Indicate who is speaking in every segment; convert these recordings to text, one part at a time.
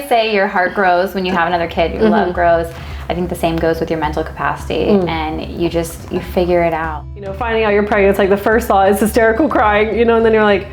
Speaker 1: say your heart grows when you have another kid, your love grows. I think the same goes with your mental capacity, and you figure it out.
Speaker 2: You know, finding out you're pregnant, it's like the first thought is hysterical crying, you know, and then you're like,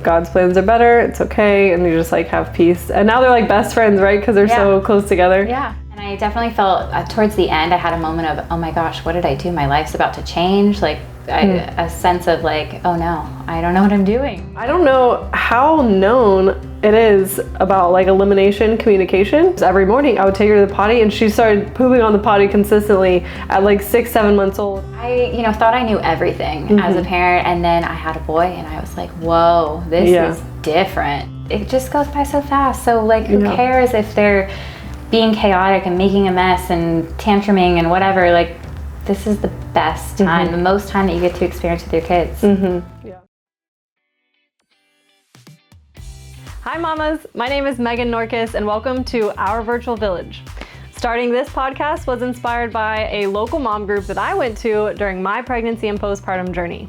Speaker 2: God's plans are better, it's okay, and you just like have peace. And now they're like best friends, right? Because they're so close together.
Speaker 1: Yeah. And I definitely felt towards the end, I had a moment of, oh my gosh, what did I do? My life's about to change. Like a sense of like, oh no, I don't know what I'm doing.
Speaker 2: I don't know how known it is about like elimination communication. Every morning I would take her to the potty and she started pooping on the potty consistently at like 6-7 months old.
Speaker 1: I, thought I knew everything as a parent, and then I had a boy and I was like, whoa, this is different. It just goes by so fast. So like, who cares if they're being chaotic and making a mess and tantruming and whatever? Like, this is the best time, the most time that you get to experience with your kids.
Speaker 2: Yeah. Hi mamas, my name is Megan Norkis and welcome to Our Virtual Village. Starting this podcast was inspired by a local mom group that I went to during my pregnancy and postpartum journey.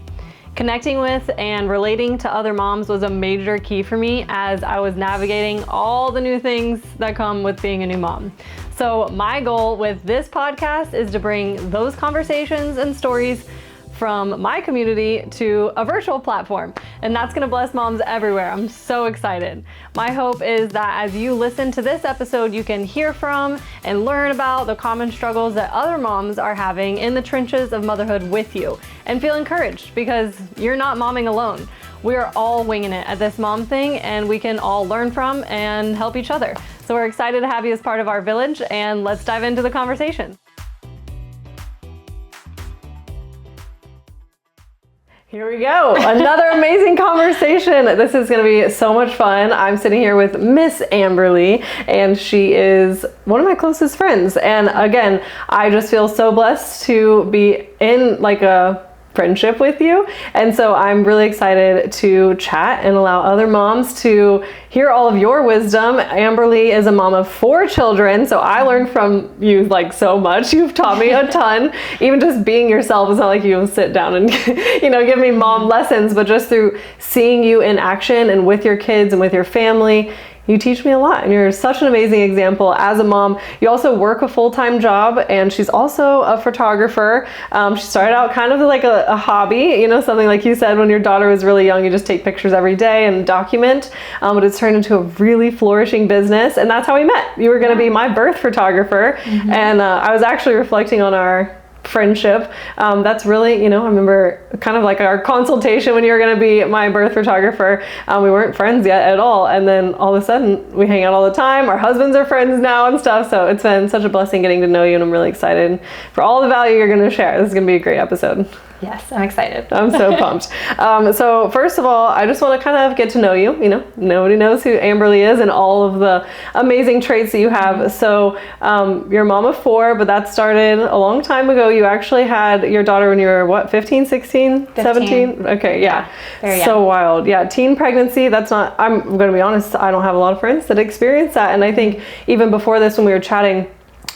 Speaker 2: Connecting with and relating to other moms was a major key for me as I was navigating all the new things that come with being a new mom. So my goal with this podcast is to bring those conversations and stories from my community to a virtual platform, and that's gonna bless moms everywhere. I'm so excited. My hope is that as you listen to this episode, you can hear from and learn about the common struggles that other moms are having in the trenches of motherhood with you, and feel encouraged because you're not momming alone. We are all winging it at this mom thing, and we can all learn from and help each other. So we're excited to have you as part of our village, and let's dive into the conversation. Here we go, another amazing conversation. This is gonna be so much fun. I'm sitting here with Miss Amberlee, and she is one of my closest friends. And again, I just feel so blessed to be in like a friendship with you. And so I'm really excited to chat and allow other moms to hear all of your wisdom. Amberlee is a mom of 4 children, so I learned from you like so much. You've taught me a ton. Even just being yourself, it's not like you sit down and give me mom lessons, but just through seeing you in action and with your kids and with your family, you teach me a lot, and you're such an amazing example as a mom. You also work a full-time job, and she's also a photographer. She started out kind of like a hobby, something like you said, when your daughter was really young, you just take pictures every day and document, but it's turned into a really flourishing business, and that's how we met. You were gonna be my birth photographer, and I was actually reflecting on our friendship. That's really, I remember kind of like our consultation when you were going to be my birth photographer. We weren't friends yet at all. And then all of a sudden we hang out all the time. Our husbands are friends now and stuff. So it's been such a blessing getting to know you, and I'm really excited for all the value you're going to share. This is going to be a great episode.
Speaker 1: Yes, I'm excited.
Speaker 2: I'm so pumped. So first of all, I just want to kind of get to know you. Nobody knows who Amberlee is and all of the amazing traits that you have. So you're a mom of 4, but that started a long time ago. You actually had your daughter when you were, what, 15, 16, 17? Okay, yeah. So wild. Yeah, teen pregnancy, that's not, I'm going to be honest, I don't have a lot of friends that experience that. And I think even before this, when we were chatting,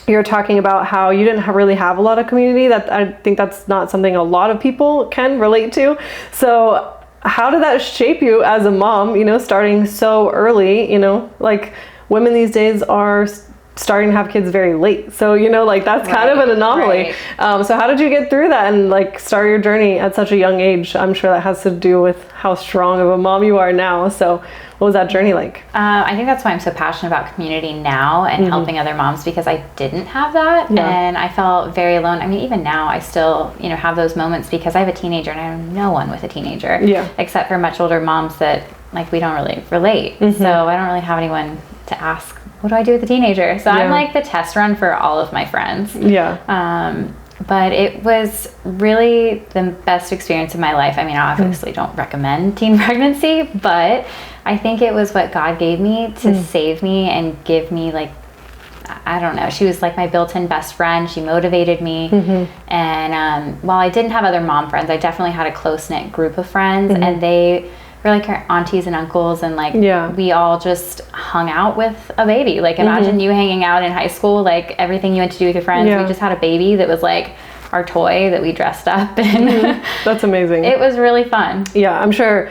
Speaker 2: you were talking about how you didn't really have a lot of community. That I think that's not something a lot of people can relate to. So how did that shape you as a mom, starting so early, like women these days are starting to have kids very late. So, that's kind of an anomaly. Right. So how did you get through that and start your journey at such a young age? I'm sure that has to do with how strong of a mom you are now. So what was that journey like? I
Speaker 1: think that's why I'm so passionate about community now and helping other moms, because I didn't have that. And I felt very alone. I mean, even now I still, have those moments because I have a teenager and I know no one with a teenager except for much older moms that we don't really relate. So I don't really have anyone to ask, what do I do with a teenager? So I'm like the test run for all of my friends. But it was really the best experience of my life. I mean, I obviously don't recommend teen pregnancy, but I think it was what God gave me to save me and give me I don't know. She was like my built-in best friend. She motivated me. And while I didn't have other mom friends, I definitely had a close-knit group of friends, and they were like our aunties and uncles, and we all just hung out with a baby. Imagine you hanging out in high school, everything you went to do with your friends. We just had a baby that was our toy that we dressed up, and
Speaker 2: that's amazing.
Speaker 1: It was really fun.
Speaker 2: Yeah, I'm sure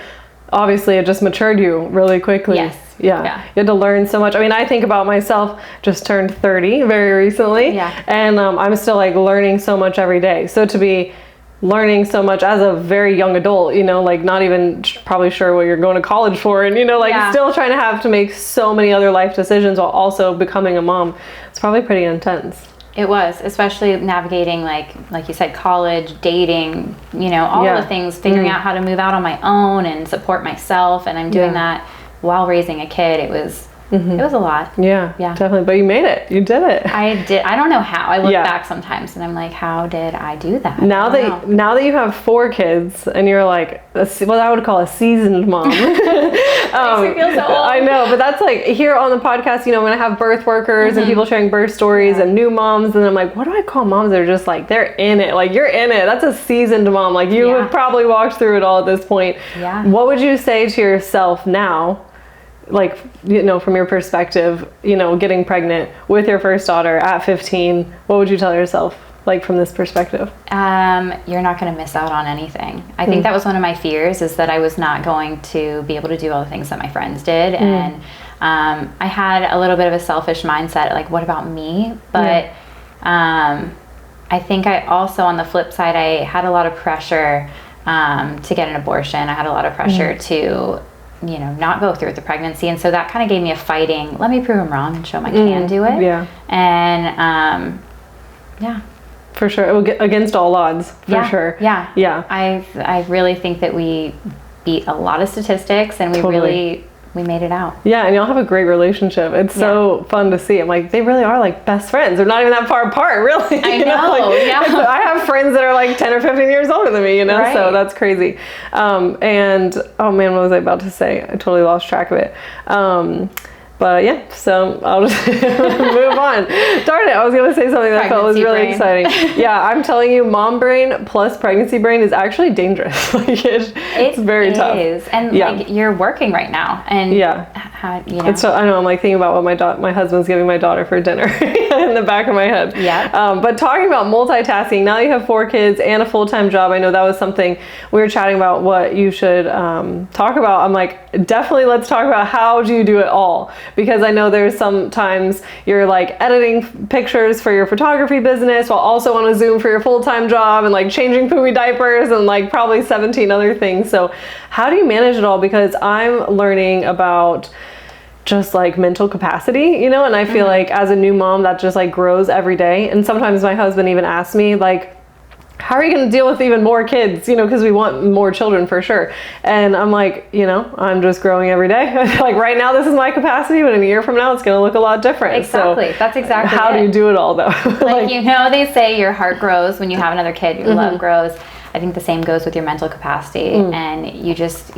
Speaker 2: obviously it just matured you really quickly.
Speaker 1: Yes.
Speaker 2: Yeah. You had to learn so much. I mean, I think about myself, just turned 30 very recently.
Speaker 1: Yeah.
Speaker 2: And I'm still like learning so much every day. So to be learning so much as a very young adult, you know, like not even probably sure what you're going to college for, and, you know, like still trying to have to make so many other life decisions while also becoming a mom. It's probably pretty intense.
Speaker 1: It was, especially navigating, like you said, college, dating, you know, all the things, figuring out how to move out on my own and support myself. And I'm doing that while raising a kid. It was a lot.
Speaker 2: Yeah, definitely. But you made it. You did it.
Speaker 1: I did. I don't know how. I look back sometimes and I'm like, how did I do that?
Speaker 2: Now that you have 4 kids and you're like, what I would call a seasoned mom.
Speaker 1: Makes me feel so old.
Speaker 2: I know, but that's like here on the podcast, you know, when I have birth workers and people sharing birth stories and new moms, and I'm like, what do I call moms that are just like, they're in it. Like, you're in it. That's a seasoned mom. Like, you have probably walked through it all at this point.
Speaker 1: Yeah.
Speaker 2: What would you say to yourself now? Like, you know, from your perspective, you know, getting pregnant with your first daughter at 15, what would you tell yourself, like, from this perspective?
Speaker 1: You're not going to miss out on anything. I think that was one of my fears, is that I was not going to be able to do all the things that my friends did. And I had a little bit of a selfish mindset, like, what about me? But I think I also, on the flip side, I had a lot of pressure to get an abortion. I had a lot of pressure to, you know, not go through with the pregnancy. And so that kind of gave me a fighting, let me prove them wrong and show them I can do it.
Speaker 2: Yeah.
Speaker 1: And
Speaker 2: for sure. It will get against all odds, for sure.
Speaker 1: Yeah.
Speaker 2: Yeah.
Speaker 1: I really think that we beat a lot of statistics, and we made it out.
Speaker 2: Yeah, and y'all have a great relationship. It's so fun to see. I'm like, they really are like best friends. They're not even that far apart, really.
Speaker 1: I know,
Speaker 2: like, I have friends that are like 10 or 15 years older than me, you know, so that's crazy. And, oh man, what was I about to say? I totally lost track of it. But yeah, so I'll just move on. Darn it, I was going to say something that I felt was really exciting. Yeah, I'm telling you, mom brain plus pregnancy brain is actually dangerous. Like, it's very tough.
Speaker 1: It is. And like, you're working right now. And how, you know.
Speaker 2: It's so, I know, I'm like thinking about what my husband's giving my daughter for dinner in the back of my head.
Speaker 1: Yeah.
Speaker 2: But talking about multitasking, now you have 4 kids and a full-time job. I know that was something we were chatting about, what you should talk about. I'm like, definitely let's talk about how do you do it all? Because I know there's sometimes you're like editing pictures for your photography business while also on a Zoom for your full-time job, and like changing poopy diapers and like probably 17 other things. So how do you manage it all? Because I'm learning about just like mental capacity, you know, and I feel like as a new mom that just like grows every day. And sometimes my husband even asks me like, how are you going to deal with even more kids? You know, because we want more children for sure. And I'm like, you know, I'm just growing every day. Like right now, this is my capacity, but in a year from now, it's going to look a lot different.
Speaker 1: Exactly. So that's exactly
Speaker 2: how do you do it all though?
Speaker 1: Like, you know, they say your heart grows when you have another kid, your love grows. I think the same goes with your mental capacity, and you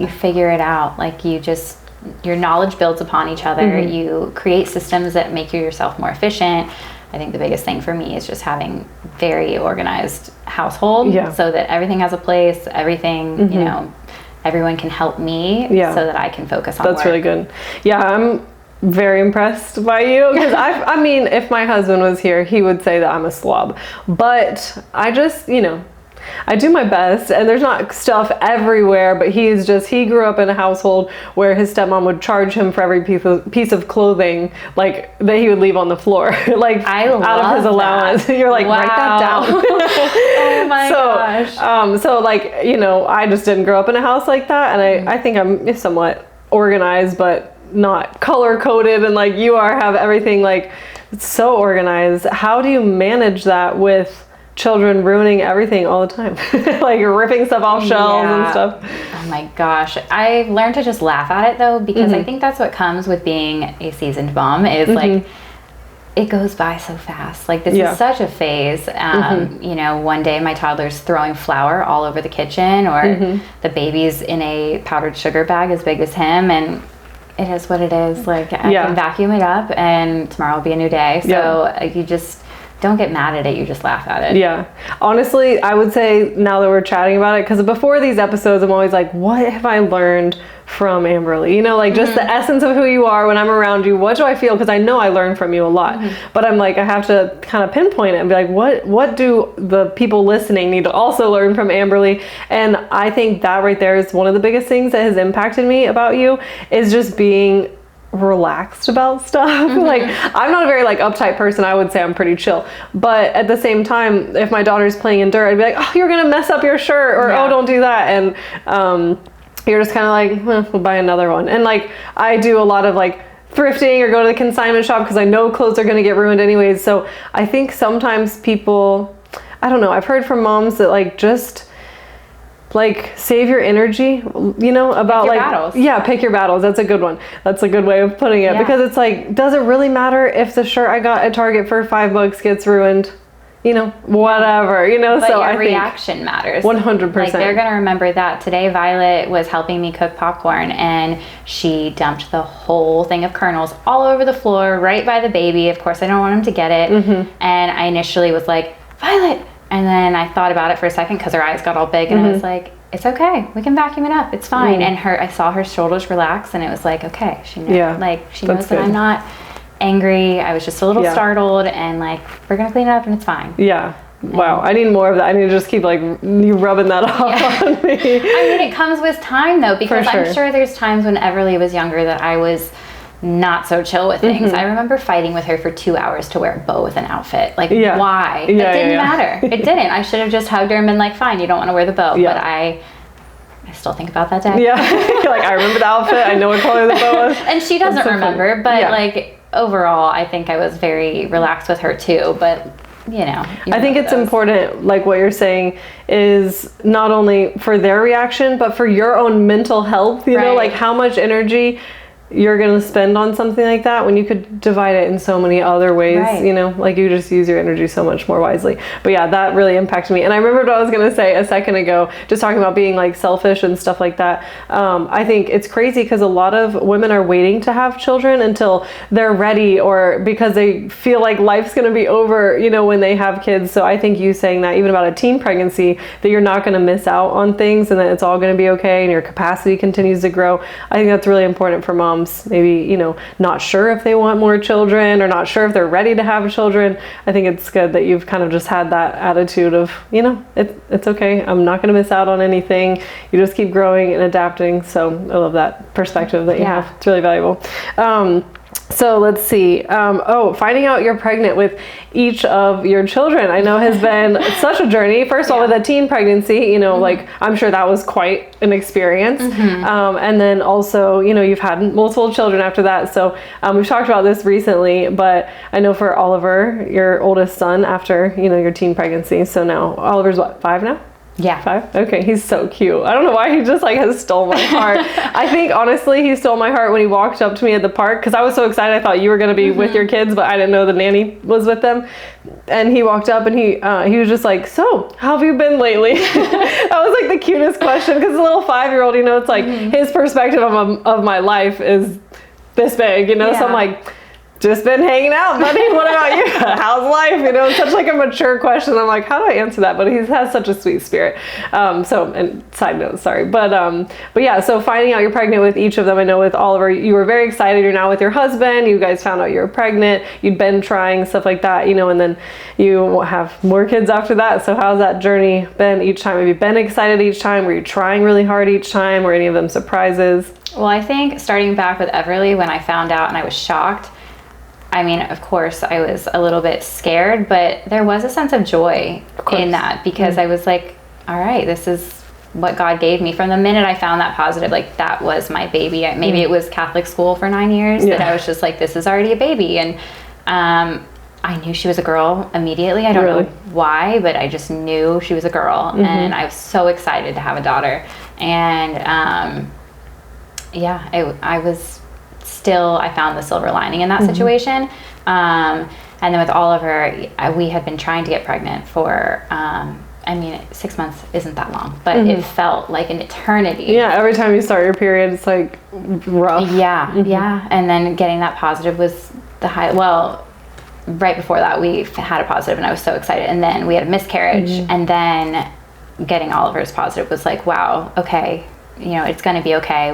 Speaker 1: figure it out. Like, your knowledge builds upon each other. You create systems that make yourself more efficient. I think the biggest thing for me is just having very organized household, so that everything has a place, everything, you know, everyone can help me so that I can focus on
Speaker 2: That's
Speaker 1: work.
Speaker 2: really good. Yeah, I'm very impressed by you, because I mean, if my husband was here, he would say that I'm a slob, but I just, you know, I do my best, and there's not stuff everywhere, but he grew up in a household where his stepmom would charge him for every piece of clothing like that he would leave on the floor, like out of his allowance. You're like, write that down.
Speaker 1: Oh my gosh.
Speaker 2: So like, you know, I just didn't grow up in a house like that, and I think I'm somewhat organized, but not color coded, and like you have everything like so organized. How do you manage that with children ruining everything all the time? Like ripping stuff off shelves and stuff.
Speaker 1: Oh my gosh. I've learned to just laugh at it though, because I think that's what comes with being a seasoned mom, is like, it goes by so fast. Like, this is such a phase. You know, one day my toddler's throwing flour all over the kitchen, or the baby's in a powdered sugar bag as big as him, and it is what it is. Like, I can vacuum it up and tomorrow will be a new day. So you just don't get mad at it, you just laugh at it. Yeah.
Speaker 2: Honestly, I would say now that we're chatting about it, because before these episodes, I'm always like, what have I learned from Amberlee? You know, like just the essence of who you are when I'm around you. What do I feel? Because I know I learn from you a lot, but I'm like, I have to kind of pinpoint it and be like, what do the people listening need to also learn from Amberlee? And I think that right there is one of the biggest things that has impacted me about you, is just being relaxed about stuff. Like, I'm not a very like uptight person. I would say I'm pretty chill, but at the same time, if my daughter's playing in dirt, I'd be like, oh, you're gonna mess up your shirt, or oh, don't do that. And you're just kind of like, we'll buy another one. And like, I do a lot of like thrifting or go to the consignment shop because I know clothes are going to get ruined anyways. So I think sometimes people, I don't know, I've heard from moms that like, just like save your energy, you know, about like battles. Yeah, pick your battles. That's a good one. That's a good way of putting it, because it's like, does it really matter if the shirt I got at Target for $5 gets ruined? You know, whatever, you know. But so I think
Speaker 1: reaction matters.
Speaker 2: 100%.
Speaker 1: Like, they're gonna remember that. Today Violet was helping me cook popcorn, and she dumped the whole thing of kernels all over the floor right by the baby. Of course I don't want him to get it. And I initially was like, Violet, and then I thought about it for a second because her eyes got all big, and I was like, it's okay, we can vacuum it up, it's fine. And I saw her shoulders relax, and it was like, okay, she knows, like, she knows that I'm not angry. I was just a little startled, and like, we're gonna clean it up and it's fine.
Speaker 2: Wow, I need more of that. I need to just keep like you rubbing that off on me.
Speaker 1: I mean, it comes with time though, because I'm sure there's times when Everlee was younger that I was not so chill with things. I remember fighting with her for 2 hours to wear a bow with an outfit. Like, why? It didn't matter. It didn't. I should have just hugged her and been like, fine, you don't want to wear the bow. But I still think about that day.
Speaker 2: You're like, I remember the outfit, I know what color the bow was.
Speaker 1: And she doesn't remember, but like, overall, I think I was very relaxed with her too. But you know,
Speaker 2: I think it's important, like what you're saying, is not only for their reaction, but for your own mental health, you know, like how much energy you're going to spend on something like that when you could divide it in so many other ways, you know, like you just use your energy so much more wisely. But yeah, that really impacted me. And I remembered what I was going to say a second ago, just talking about being like selfish and stuff like that. I think it's crazy because a lot of women are waiting to have children until they're ready, or because they feel like life's going to be over, you know, when they have kids. So I think you saying that even about a teen pregnancy, that you're not going to miss out on things and that it's all going to be okay and your capacity continues to grow. I think that's really important for moms. Maybe, you know, not sure if they want more children or not sure if they're ready to have children. I think it's good that you've kind of just had that attitude of, you know, it's okay. I'm not going to miss out on anything. You just keep growing and adapting. So I love that perspective that you have. It's really valuable. So let's see. Finding out you're pregnant with each of your children, I know has been such a journey. First of all, with a teen pregnancy, you know, like I'm sure that was quite an experience. And then also, you know, you've had multiple children after that. So we've talked about this recently, but I know for Oliver, your oldest son, after, you know, your teen pregnancy. So now Oliver's what, 5 now?
Speaker 1: Yeah.
Speaker 2: 5? Okay, he's so cute. I don't know why he just like has stole my heart. I think honestly he stole my heart when he walked up to me at the park, because I was so excited. I thought you were going to be with your kids, but I didn't know the nanny was with them. And he walked up and he was just like, so how have you been lately? That was like the cutest question, because a little 5-year-old, you know, it's like his perspective of my life is this big, you know. So I'm like, just been hanging out, buddy. What about you? How's life? You know, such like a mature question. I'm like, how do I answer that? But he has such a sweet spirit. And side note, sorry. But yeah, so finding out you're pregnant with each of them. I know with Oliver, you were very excited. You're now with your husband. You guys found out you were pregnant. You'd been trying stuff like that, you know, and then you have more kids after that. So how's that journey been each time? Have you been excited each time? Were you trying really hard each time? Were any of them surprises?
Speaker 1: Well, I think starting back with Everlee, when I found out and I was shocked, I mean, of course, I was a little bit scared, but there was a sense of joy in that, because I was like, all right, this is what God gave me. From the minute I found that positive, like that was my baby. Maybe it was Catholic school for 9 years that I was just like, this is already a baby. And I knew she was a girl immediately. I don't know why, but I just knew she was a girl. And I was so excited to have a daughter. And I found the silver lining in that situation. And then with Oliver, we had been trying to get pregnant for, 6 months isn't that long, but it felt like an eternity.
Speaker 2: Yeah, every time you start your period, it's like rough.
Speaker 1: Yeah. And then getting that positive was the high. Well, right before that, we had a positive and I was so excited. And then we had a miscarriage. And then getting Oliver's positive was like, wow, okay, it's going to be okay.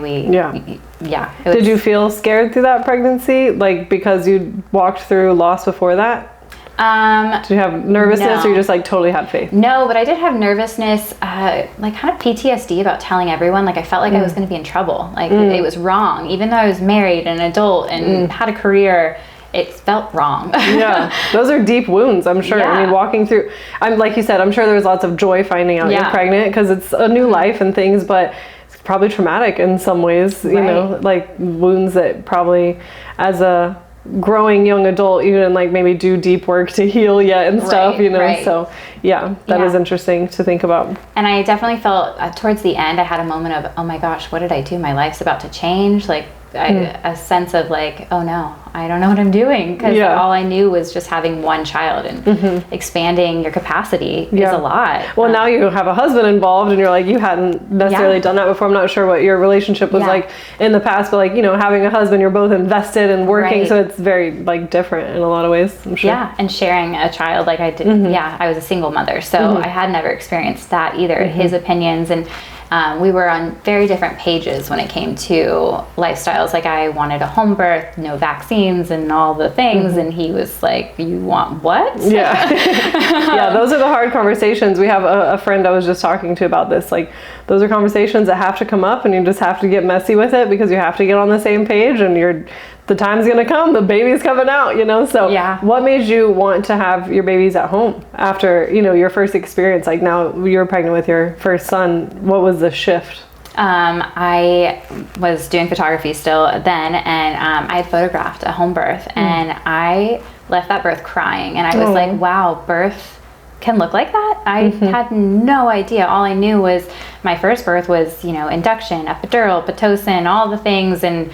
Speaker 2: Did you feel scared through that pregnancy? Like, because you walked through loss before that? Did you have nervousness, or you just like totally had faith?
Speaker 1: No, but I did have nervousness, like kind of PTSD about telling everyone. Like I felt like I was going to be in trouble. Like it was wrong. Even though I was married and an adult and had a career, it felt wrong. Yeah,
Speaker 2: those are deep wounds, I'm sure. I mean, walking through, like you said, I'm sure there's lots of joy finding out you're pregnant because it's a new life and things, but it's probably traumatic in some ways, you know, like wounds that probably as a growing young adult you didn't like maybe do deep work to heal yet and stuff, you know. So that is interesting to think about. And
Speaker 1: I definitely felt towards the end I had a moment of, oh my gosh, what did I do? My life's about to change. Like a sense of like, oh no, I don't know what I'm doing, because all I knew was just having one child, and expanding your capacity is a lot.
Speaker 2: Well, now you have a husband involved, and you're like, you hadn't necessarily done that before. I'm not sure what your relationship was like in the past, but like, you know, having a husband, you're both invested and working, so it's very like different in a lot of ways, I'm sure.
Speaker 1: Yeah, and sharing a child like I did. I was a single mother, so I had never experienced that either. His opinions, and we were on very different pages when it came to lifestyles. Like I wanted a home birth, no vaccines and all the things. And he was like, you want what? Yeah, those are the hard conversations. We have a friend I was just talking to about this. Like those are conversations that have to come up, and you just have to get messy with it because you have to get on the same page, and the time's gonna come, the baby's coming out, you know? So what made you want to have your babies at home after, you know, your first experience? Like now you're pregnant with your first son. What was the shift? I was doing photography still then, and I had photographed a home birth, and I left that birth crying, and I was like, wow, birth can look like that? I had no idea. All I knew was my first birth was, you know, induction, epidural, Pitocin, all the things, and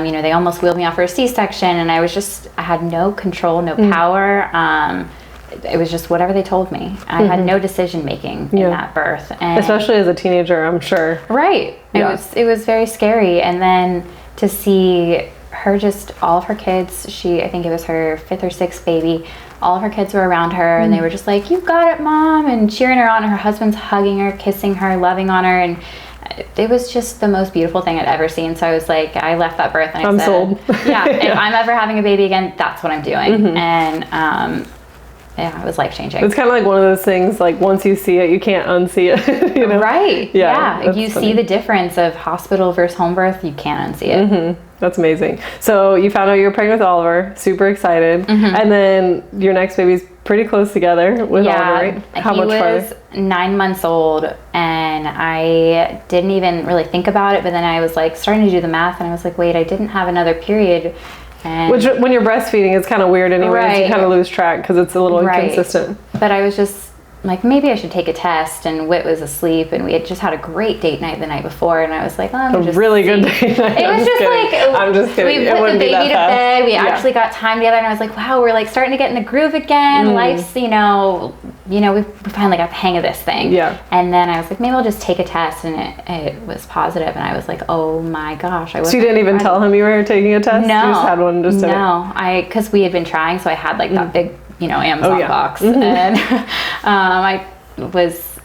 Speaker 1: you know, they almost wheeled me off for a C-section, and I had no control, no power. It was just whatever they told me. I had no decision making in that birth. And
Speaker 2: especially as a teenager, I'm sure.
Speaker 1: Right. It was very scary. And then to see her, just all of her kids, I think it was her 5th or 6th baby, all of her kids were around her, and they were just like, you got it, Mom, and cheering her on, and her husband's hugging her, kissing her, loving on her, and it was just the most beautiful thing I'd ever seen. So I was like, I left that birth and I said, sold. If I'm ever having a baby again, that's what I'm doing. And it was life-changing. It's
Speaker 2: kind of like one of those things, like once you see it, you can't unsee it, you know?
Speaker 1: Right. Yeah. You see the difference of hospital versus home birth, you can't unsee it.
Speaker 2: That's amazing. So you found out you were pregnant with Oliver, super excited. And then your next baby's pretty close together with Oliver, right?
Speaker 1: How much farther? He was 9 months old, and I didn't even really think about it, but then I was like starting to do the math, and I was like, wait, I didn't have another period. And
Speaker 2: which, when you're breastfeeding, it's kind of weird anyways. You kind of lose track because it's a little inconsistent.
Speaker 1: But I was just like, maybe I should take a test, and Whit was asleep, and we had just had a great date night the night before, and I was like, oh,
Speaker 2: a really good date night.
Speaker 1: It was just like,
Speaker 2: I'm just kidding.
Speaker 1: We put the baby to bed, we actually got time together, and I was like, wow, we're like starting to get in the groove again. Life's, you know, we finally got the hang of this thing. And then I was like, maybe I'll just take a test, and it was positive, and I was like, oh my gosh.
Speaker 2: So you didn't even tell him you were taking a test?
Speaker 1: No.
Speaker 2: You just had one?
Speaker 1: Because we had been trying, so I had like that big, you know, Amazon box, and I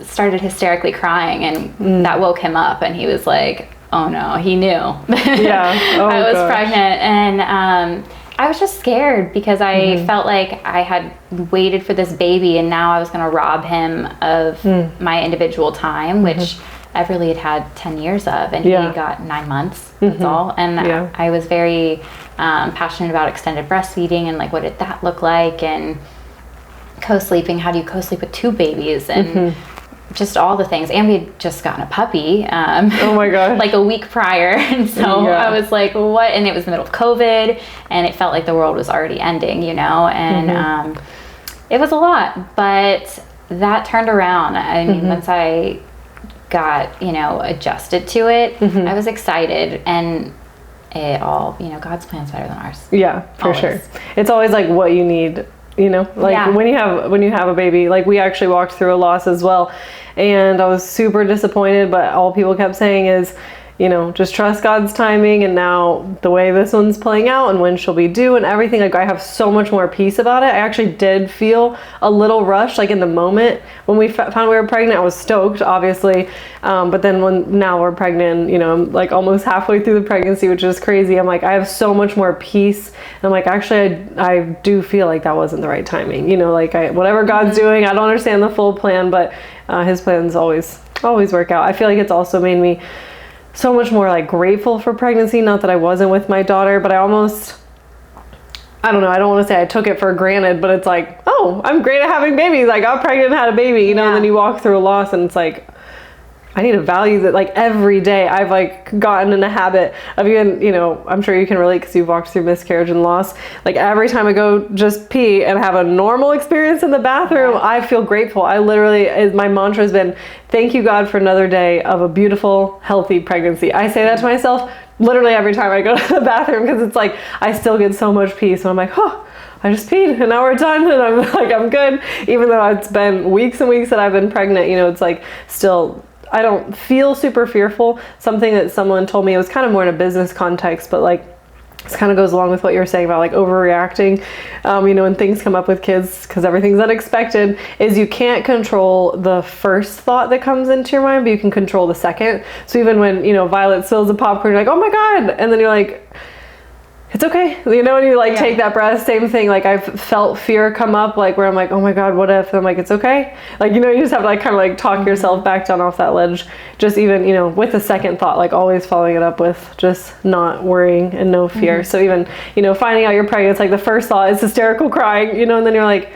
Speaker 1: started hysterically crying, and that woke him up, and he was like, oh no, he knew. I was pregnant, and I was just scared because I felt like I had waited for this baby, and now I was going to rob him of my individual time, which Everlee had 10 years of, and he got 9 months, that's all. And I was very passionate about extended breastfeeding, and like, what did that look like, and co-sleeping, how do you co-sleep with 2 babies, and just all the things. And we had just gotten a puppy
Speaker 2: oh my god,
Speaker 1: like a week prior, and so I was like, what? And it was the middle of COVID, and it felt like the world was already ending, you know, and it was a lot, but that turned around. I mean, once I got, you know, adjusted to it, I was excited, and it all, you know, God's plan's better than ours.
Speaker 2: Yeah, for sure. It's always like what you need, you know, like when you have a baby. Like we actually walked through a loss as well, and I was super disappointed, but all people kept saying is, you know, just trust God's timing, and now the way this one's playing out and when she'll be due and everything, like I have so much more peace about it. I actually did feel a little rushed, like in the moment when we found we were pregnant. I was stoked, obviously, but then now we're pregnant, you know, I'm like almost halfway through the pregnancy, which is crazy. I'm like, I have so much more peace. And I'm like, actually, I do feel like that wasn't the right timing, you know, like whatever God's doing, I don't understand the full plan, but his plans always work out. I feel like it's also made me so much more like grateful for pregnancy. Not that I wasn't with my daughter, but I don't know, I don't want to say I took it for granted, but it's like, oh, I'm great at having babies. I got pregnant and had a baby, you know, and then you walk through a loss and it's like, I need to value that. Like every day I've like gotten in a habit of, even, you know, I'm sure you can relate because you've walked through miscarriage and loss. Like every time I go just pee and have a normal experience in the bathroom, I feel grateful. I literally, my mantra has been, thank you God for another day of a beautiful, healthy pregnancy. I say that to myself literally every time I go to the bathroom, because it's like, I still get so much peace. And I'm like, oh, I just peed and now we're done. And I'm like, I'm good. Even though it's been weeks and weeks that I've been pregnant, you know, it's like still, I don't feel super fearful. Something that someone told me, it was kind of more in a business context, but like this kind of goes along with what you're saying about like overreacting, you know, when things come up with kids, because everything's unexpected, is you can't control the first thought that comes into your mind, but you can control the second. So even when, you know, Violet spills the popcorn, you're like, oh my God. And then you're like, it's okay, you know, and you like take that breath. Same thing, like I've felt fear come up, like where I'm like, oh my God, what if? And I'm like, it's okay. Like, you know, you just have to like kind of like talk yourself back down off that ledge. Just even, you know, with the second thought, like always following it up with just not worrying and no fear. So even, you know, finding out you're pregnant, it's like the first thought is hysterical crying, you know, and then you're like,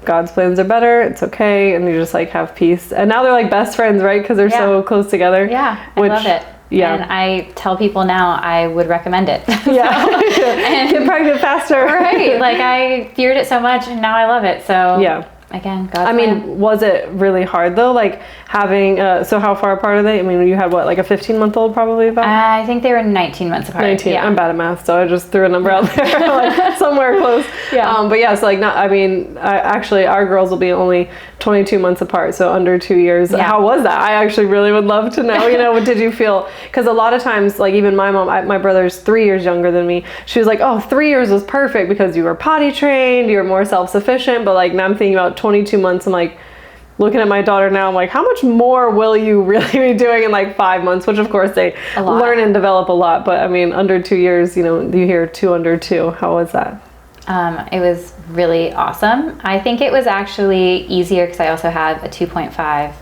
Speaker 2: God's plans are better, it's okay, and you just like have peace. And now they're like best friends, right? Because they're so close together.
Speaker 1: Yeah, I love it.
Speaker 2: Yeah.
Speaker 1: And I tell people now I would recommend it.
Speaker 2: Yeah. And get pregnant faster.
Speaker 1: Right. Like I feared it so much and now I love it. So
Speaker 2: yeah.
Speaker 1: Again, God's
Speaker 2: I mean, was it really hard though? Like having, so how far apart are they? I mean, you had what, like a 15-month-old probably about?
Speaker 1: I think they were 19 months apart.
Speaker 2: 19. Yeah. I'm bad at math, so I just threw a number out there, like somewhere close. Yeah. But yeah, so like not, I mean, actually our girls will be only 22 months apart, so under 2 years. Yeah. How was that? I actually really would love to know, you know, what did you feel? Because a lot of times, like even my mom, my brother's 3 years younger than me. She was like, oh, 3 years was perfect because you were potty trained, you were more self-sufficient. But like now I'm thinking about 22 months, I'm like, looking at my daughter now, I'm like, how much more will you really be doing in like 5 months? Which of course they learn and develop a lot. But I mean, under 2 years, you know, you hear 2 under 2. How was that?
Speaker 1: It was really awesome. I think it was actually easier because I also had a 2.5,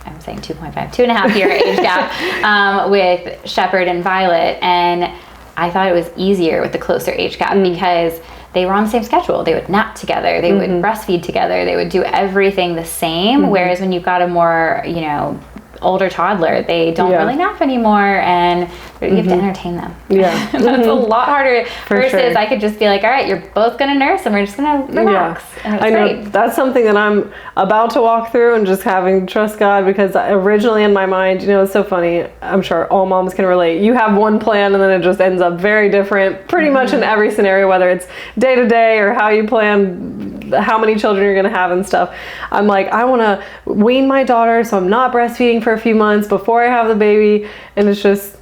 Speaker 1: I'm saying 2.5, 2.5 year age gap with Shepherd and Violet. And I thought it was easier with the closer age gap because they were on the same schedule. They would nap together. They would breastfeed together. They would do everything the same. Whereas when you've got a more, you know, older toddler, they don't really nap anymore, and you have to entertain them. Yeah. That's a lot harder versus I could just be like, all right, you're both gonna nurse and we're just gonna relax. And it's great.
Speaker 2: Know that's something that I'm about to walk through, and just having to trust God, because originally in my mind, you know, it's so funny, I'm sure all moms can relate. You have one plan and then it just ends up very different pretty much in every scenario, whether it's day to day or how you plan how many children you're gonna have and stuff. I'm like, I wanna wean my daughter so I'm not breastfeeding for a few months before I have the baby. And it's just,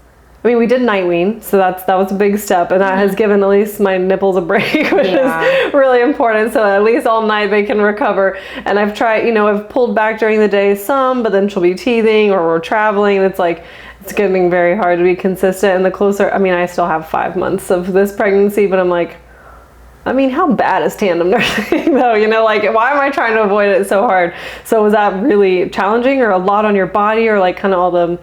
Speaker 2: I mean, we did night wean, so that was a big step, and that has given at least my nipples a break, which is really important, so at least all night they can recover. And I've tried, you know, I've pulled back during the day some, but then she'll be teething or we're traveling, and it's like, it's getting very hard to be consistent. And the closer, I mean, I still have 5 months of this pregnancy, but I'm like, I mean, how bad is tandem nursing though? You know, like, why am I trying to avoid it so hard? So was that really challenging, or a lot on your body, or like kind of all the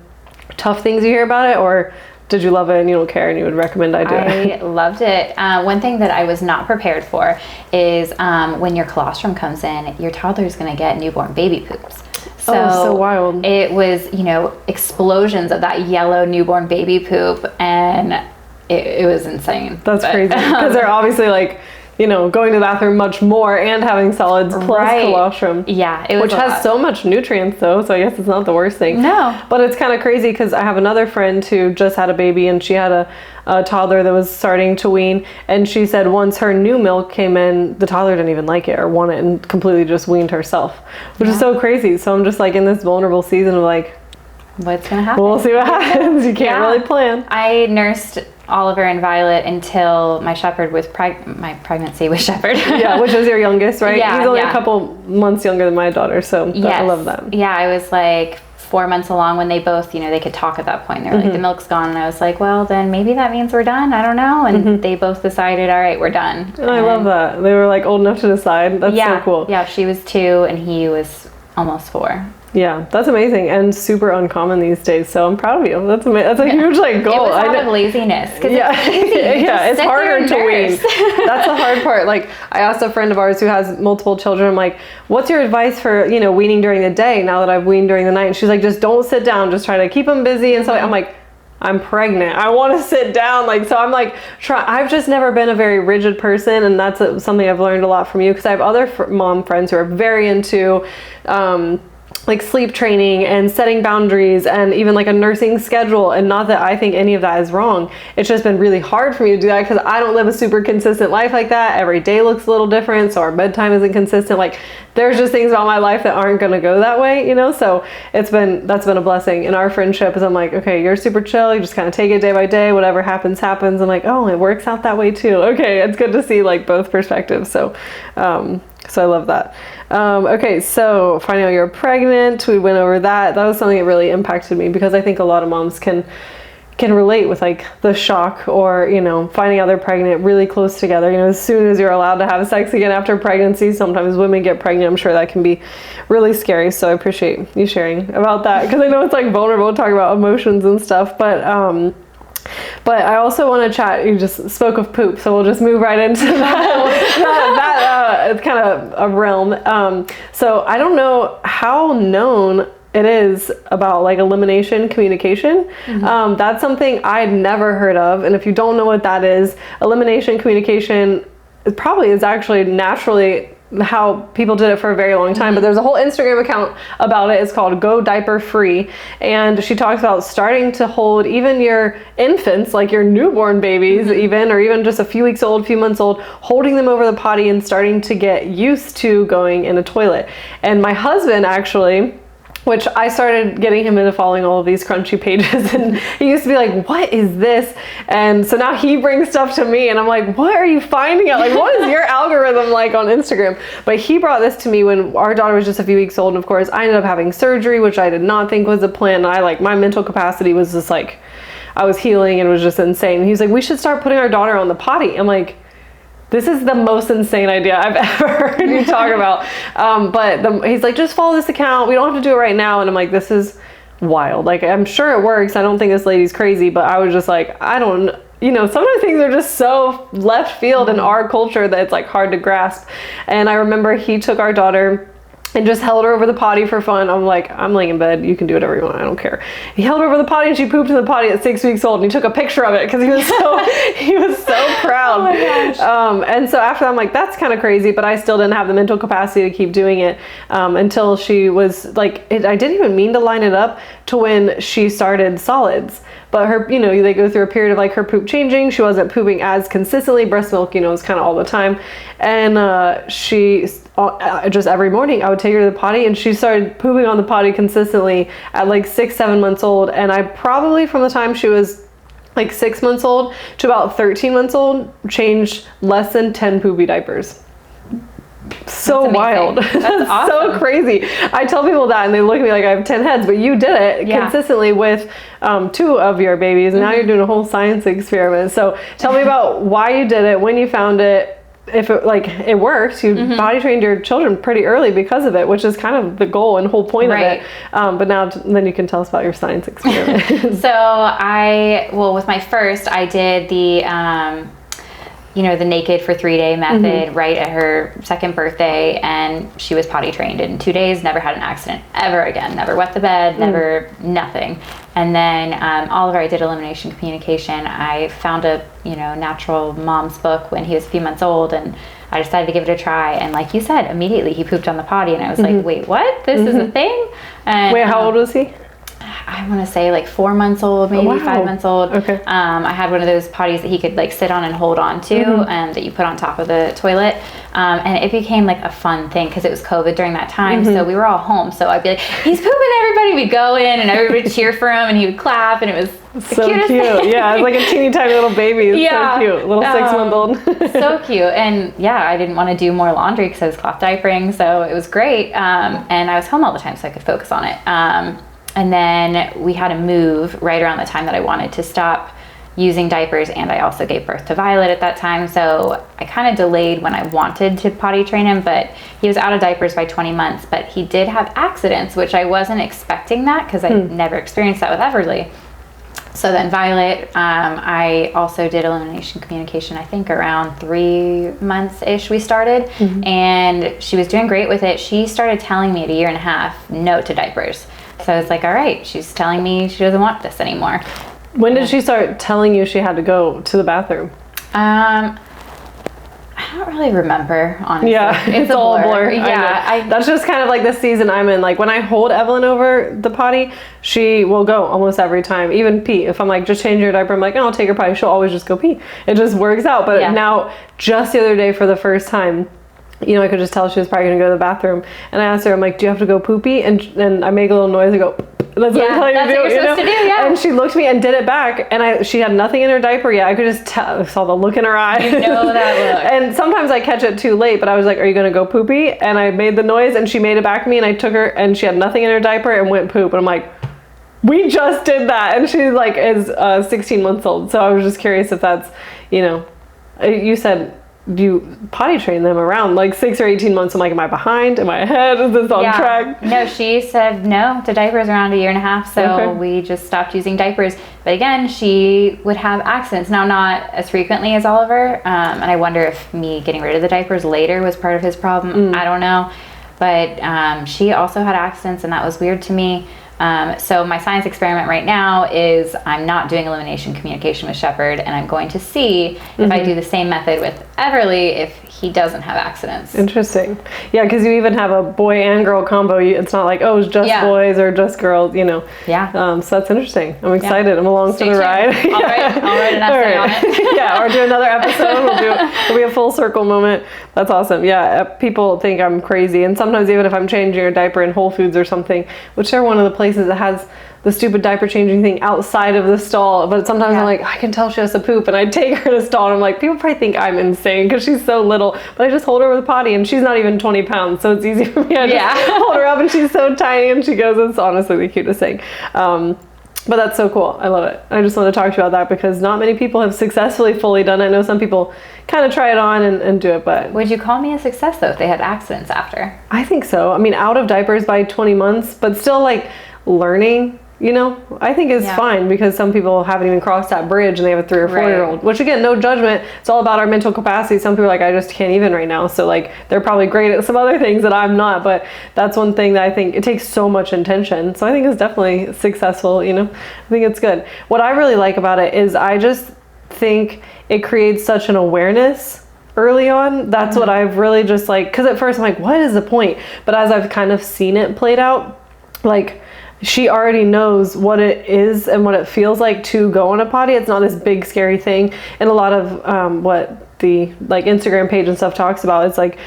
Speaker 2: tough things you hear about it? Or did you love it and you don't care and you would recommend I do it?
Speaker 1: I loved it. One thing that I was not prepared for is when your colostrum comes in, your toddler is going to get newborn baby poops.
Speaker 2: So wild.
Speaker 1: It was, you know, explosions of that yellow newborn baby poop, and it was insane.
Speaker 2: That's crazy, because they're obviously like, you know, going to the bathroom much more and having solids plus colostrum.
Speaker 1: Yeah, it was
Speaker 2: which has so much nutrients though, so I guess it's not the worst thing.
Speaker 1: No.
Speaker 2: But it's kind of crazy because I have another friend who just had a baby, and she had a toddler that was starting to wean, and she said once her new milk came in, the toddler didn't even like it or want it and completely just weaned herself, which is so crazy. So I'm just like in this vulnerable season of like,
Speaker 1: what's going to happen.
Speaker 2: We'll see what happens. You can't really plan.
Speaker 1: I nursed Oliver and Violet until my Shepherd was my pregnancy with Shepherd.
Speaker 2: Yeah, which is your youngest, right?
Speaker 1: Yeah,
Speaker 2: he's only a couple months younger than my daughter, so I love that.
Speaker 1: Yeah, I was like 4 months along when they both, they could talk at that point. They were like, the milk's gone. And I was like, well, then maybe that means we're done. I don't know. And they both decided, all right, we're done.
Speaker 2: Oh, I love that. They were like old enough to decide. That's so cool.
Speaker 1: Yeah, she was 2 and he was almost 4.
Speaker 2: Yeah, that's amazing and super uncommon these days. So I'm proud of you. That's amazing. That's a huge goal.
Speaker 1: It was out of laziness.
Speaker 2: It's harder to wean. That's the hard part. Like I asked a friend of ours who has multiple children. I'm like, what's your advice for weaning during the day now that I've weaned during the night? And she's like, just don't sit down. Just try to keep them busy. And so I'm like, I'm pregnant. I want to sit down. So I'm like, I've just never been a very rigid person. And that's something I've learned a lot from you because I have other mom friends who are very into like sleep training and setting boundaries and even like a nursing schedule. And not that I think any of that is wrong. It's just been really hard for me to do that because I don't live a super consistent life like that. Every day looks a little different. So our bedtime isn't consistent. Like there's just things about my life that aren't going to go that way, so that's been a blessing in our friendship. Is I'm like, okay, you're super chill. You just kind of take it day by day. Whatever happens, happens. I'm like, oh, it works out that way too. Okay. It's good to see like both perspectives. So I love that. Okay, so finding out you're pregnant, we went over that. That was something that really impacted me because I think a lot of moms can relate with like the shock or, finding out they're pregnant really close together. As soon as you're allowed to have sex again after pregnancy, sometimes women get pregnant. I'm sure that can be really scary. So I appreciate you sharing about that because I know it's like vulnerable to talk about emotions and stuff, but I also want to chat. You just spoke of poop, so we'll just move right into that. It's kind of a realm. So I don't know how known it is about like elimination communication. That's something I'd never heard of. And if you don't know what that is, elimination communication probably is actually naturally how people did it for a very long time, but there's a whole Instagram account about it. It's called Go Diaper Free, and she talks about starting to hold even your infants, like your newborn babies, or even just a few weeks old, few months old, holding them over the potty and starting to get used to going in a toilet. And my husband actually, which I started getting him into following all of these crunchy pages, and he used to be like, what is this? And so now he brings stuff to me and I'm like, what are you finding out? Like, what is your algorithm like on Instagram? But he brought this to me when our daughter was just a few weeks old. And of course I ended up having surgery, which I did not think was a plan. My mental capacity was just like, I was healing and it was just insane. He's like, we should start putting our daughter on the potty. I'm like, this is the most insane idea I've ever heard you talk about. He's like, just follow this account. We don't have to do it right now. And I'm like, this is wild. Like, I'm sure it works. I don't think this lady's crazy, but I was just like, I don't, sometimes things are just so left field in our culture that it's like hard to grasp. And I remember he took our daughter and just held her over the potty for fun. I'm like, I'm laying in bed. You can do whatever you want. I don't care. He held her over the potty and she pooped in the potty at 6 weeks old. And he took a picture of it because he was so proud.
Speaker 1: Oh my gosh.
Speaker 2: And so after that, I'm like, that's kind of crazy, but I still didn't have the mental capacity to keep doing it until she was like, I didn't even mean to line it up to when she started solids. But her, they go through a period of like her poop changing. She wasn't pooping as consistently. Breast milk, was kind of all the time. And she just every morning I would take her to the potty and she started pooping on the potty consistently at like 6-7 months old. And I probably from the time she was like 6 months old to about 13 months old changed less than 10 poopy diapers. So wild. That's awesome. So crazy. I tell people that and they look at me like I have 10 heads, but you did it consistently with 2 of your babies, and now you're doing a whole science experiment. So tell me about why you did it, when you found it, if it worked. You body trained your children pretty early because of it, which is kind of the goal and whole point of it. But now then you can tell us about your science experiment.
Speaker 1: So with my first, I did the the naked for 3-day method right at her 2nd birthday, and she was potty trained in 2 days, never had an accident ever again, never wet the bed, never, nothing. And then Oliver, I did elimination communication. I found a natural mom's book when he was a few months old, and I decided to give it a try. And like you said, immediately he pooped on the potty, and I was like, wait, what? This is a thing? And
Speaker 2: wait, how old was he?
Speaker 1: I want to say like 4 months old, maybe 5 months old.
Speaker 2: Okay.
Speaker 1: I had one of those potties that he could like sit on and hold on to, that you put on top of the toilet. And it became like a fun thing because it was COVID during that time. So we were all home. So I'd be like, he's pooping, everybody. We'd go in and everybody would cheer for him and he would clap, and it was the
Speaker 2: so
Speaker 1: cutest
Speaker 2: cute.
Speaker 1: thing.
Speaker 2: Yeah, it's like a teeny tiny little baby. It's so cute. Little 6-month-old.
Speaker 1: So cute. And yeah, I didn't want to do more laundry because I was cloth diapering. So it was great. And I was home all the time so I could focus on it. And then we had to move right around the time that I wanted to stop using diapers, and I also gave birth to Violet at that time, so I kind of delayed when I wanted to potty train him, but he was out of diapers by 20 months, but he did have accidents, which I wasn't expecting that because I never experienced that with Everlee. So then Violet, I also did elimination communication, I think around 3 months-ish we started, and she was doing great with it. She started telling me at 1.5 years, no to diapers. So I was like, all right, she's telling me she doesn't want this anymore.
Speaker 2: When did she start telling you she had to go to the bathroom?
Speaker 1: I don't really remember, honestly.
Speaker 2: Yeah,
Speaker 1: it's
Speaker 2: all a blur.
Speaker 1: Yeah,
Speaker 2: that's just kind of like the season I'm in. Like when I hold Evelyn over the potty, she will go almost every time, even pee. If I'm like, just change your diaper, I'm like, oh, I'll take her potty. She'll always just go pee. It just works out. But now, just the other day for the first time, you know, I could just tell she was probably going to go to the bathroom. And I asked her, I'm like, do you have to go poopy? And I make a little noise. I go, that's what I tell you to do.
Speaker 1: What you're supposed to do, yeah.
Speaker 2: And she looked at me and did it back. And she had nothing in her diaper yet. I could just tell, I saw the look in her eye.
Speaker 1: You know that look.
Speaker 2: And sometimes I catch it too late, but I was like, are you going to go poopy? And I made the noise and she made it back to me, and I took her and she had nothing in her diaper and went poop. And I'm like, we just did that. And she's like, is 16 months old. So I was just curious if that's, you know, you said, do you potty train them around like 6 or 18 months? I'm like, am I behind? Am I ahead? Is this on track?
Speaker 1: No, she said no to diapers around 1.5 years. So we just stopped using diapers. But again, she would have accidents. Now, not as frequently as Oliver. And I wonder if me getting rid of the diapers later was part of his problem. I don't know. But she also had accidents, and that was weird to me. So my science experiment right now is I'm not doing elimination communication with Shepherd, and I'm going to see if I do the same method with Everlee if he doesn't have accidents.
Speaker 2: Interesting. Yeah, because you even have a boy and girl combo. It's not like, oh, it's just boys or just girls, you know.
Speaker 1: Yeah.
Speaker 2: So that's interesting. I'm excited. I'm along for the ride.
Speaker 1: I'll write an essay on it.
Speaker 2: Yeah, or do another episode. It'll be a full circle moment. That's awesome. Yeah, people think I'm crazy. And sometimes even if I'm changing a diaper in Whole Foods or something, which they're one of the places that has the stupid diaper changing thing outside of the stall, but sometimes I'm like, I can tell she has to poop, and I take her to the stall and I'm like, people probably think I'm insane because she's so little, but I just hold her with a potty and she's not even 20 pounds, so it's easy for me. I just hold her up and she's so tiny and she goes, it's honestly the cutest thing. But that's so cool. I love it. I just want to talk to you about that because not many people have successfully fully done it. I know some people kind of try it on and do it, but...
Speaker 1: Would you call me a success though if they had accidents after?
Speaker 2: I think so. I mean, out of diapers by 20 months, but still like learning, you know, I think is fine because some people haven't even crossed that bridge and they have a 3 or 4 year old, which again, no judgment. It's all about our mental capacity. Some people are like, I just can't even right now. So like, they're probably great at some other things that I'm not, but that's one thing that I think it takes so much intention. So I think it's definitely successful, you know, I think it's good. What I really like about it is I just think it creates such an awareness early on. That's what I've really just like, because at first I'm like, what is the point? But as I've kind of seen it played out, like, she already knows what it is and what it feels like to go on a potty. It's not this big scary thing. And a lot of what the like Instagram page and stuff talks about, it's like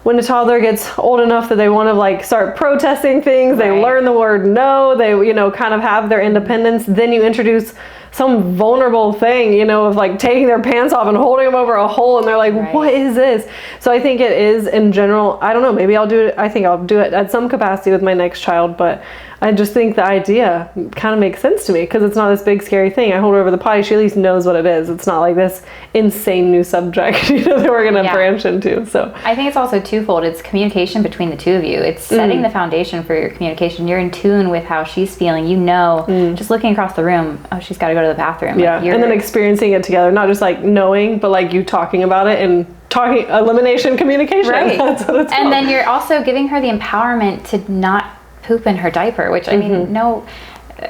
Speaker 2: when a toddler gets old enough that they want to like start protesting things, they learn the word no, they, you know, kind of have their independence, then you introduce some vulnerable thing, you know, of like taking their pants off and holding them over a hole, and they're like, what is this? So I think it is in general, I don't know, maybe I'll do it, I think I'll do it at some capacity with my next child, but I just think the idea kind of makes sense to me because it's not this big scary thing. I hold her over the potty, she at least knows what it is. It's not like this insane new subject, you know, that we're going to branch into. So
Speaker 1: I think it's also twofold. It's communication between the two of you. It's setting the foundation for your communication. You're in tune with how she's feeling. You know, just looking across the room, oh, she's got to go to the bathroom.
Speaker 2: Yeah, like, and then experiencing it together, not just like knowing, but like you talking about it and talking, elimination communication.
Speaker 1: Right.
Speaker 2: That's what it's called.
Speaker 1: And then you're also giving her the empowerment to not poop in her diaper, which I mean, no,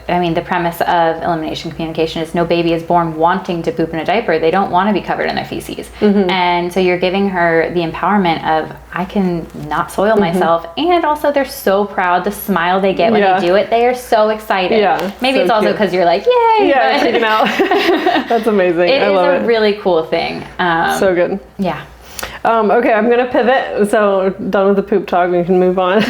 Speaker 1: I mean, the premise of elimination communication is no baby is born wanting to poop in a diaper. They don't want to be covered in their feces. And so you're giving her the empowerment of, I can not soil myself. And also they're so proud. The smile they get when they do it, they are so excited. Maybe it's also because you're like, yay.
Speaker 2: Yeah, freaking out. That's amazing. I love it.
Speaker 1: It is a really cool thing.
Speaker 2: So good.
Speaker 1: Yeah.
Speaker 2: Okay, I'm going to pivot. So done with the poop talk, we can move on.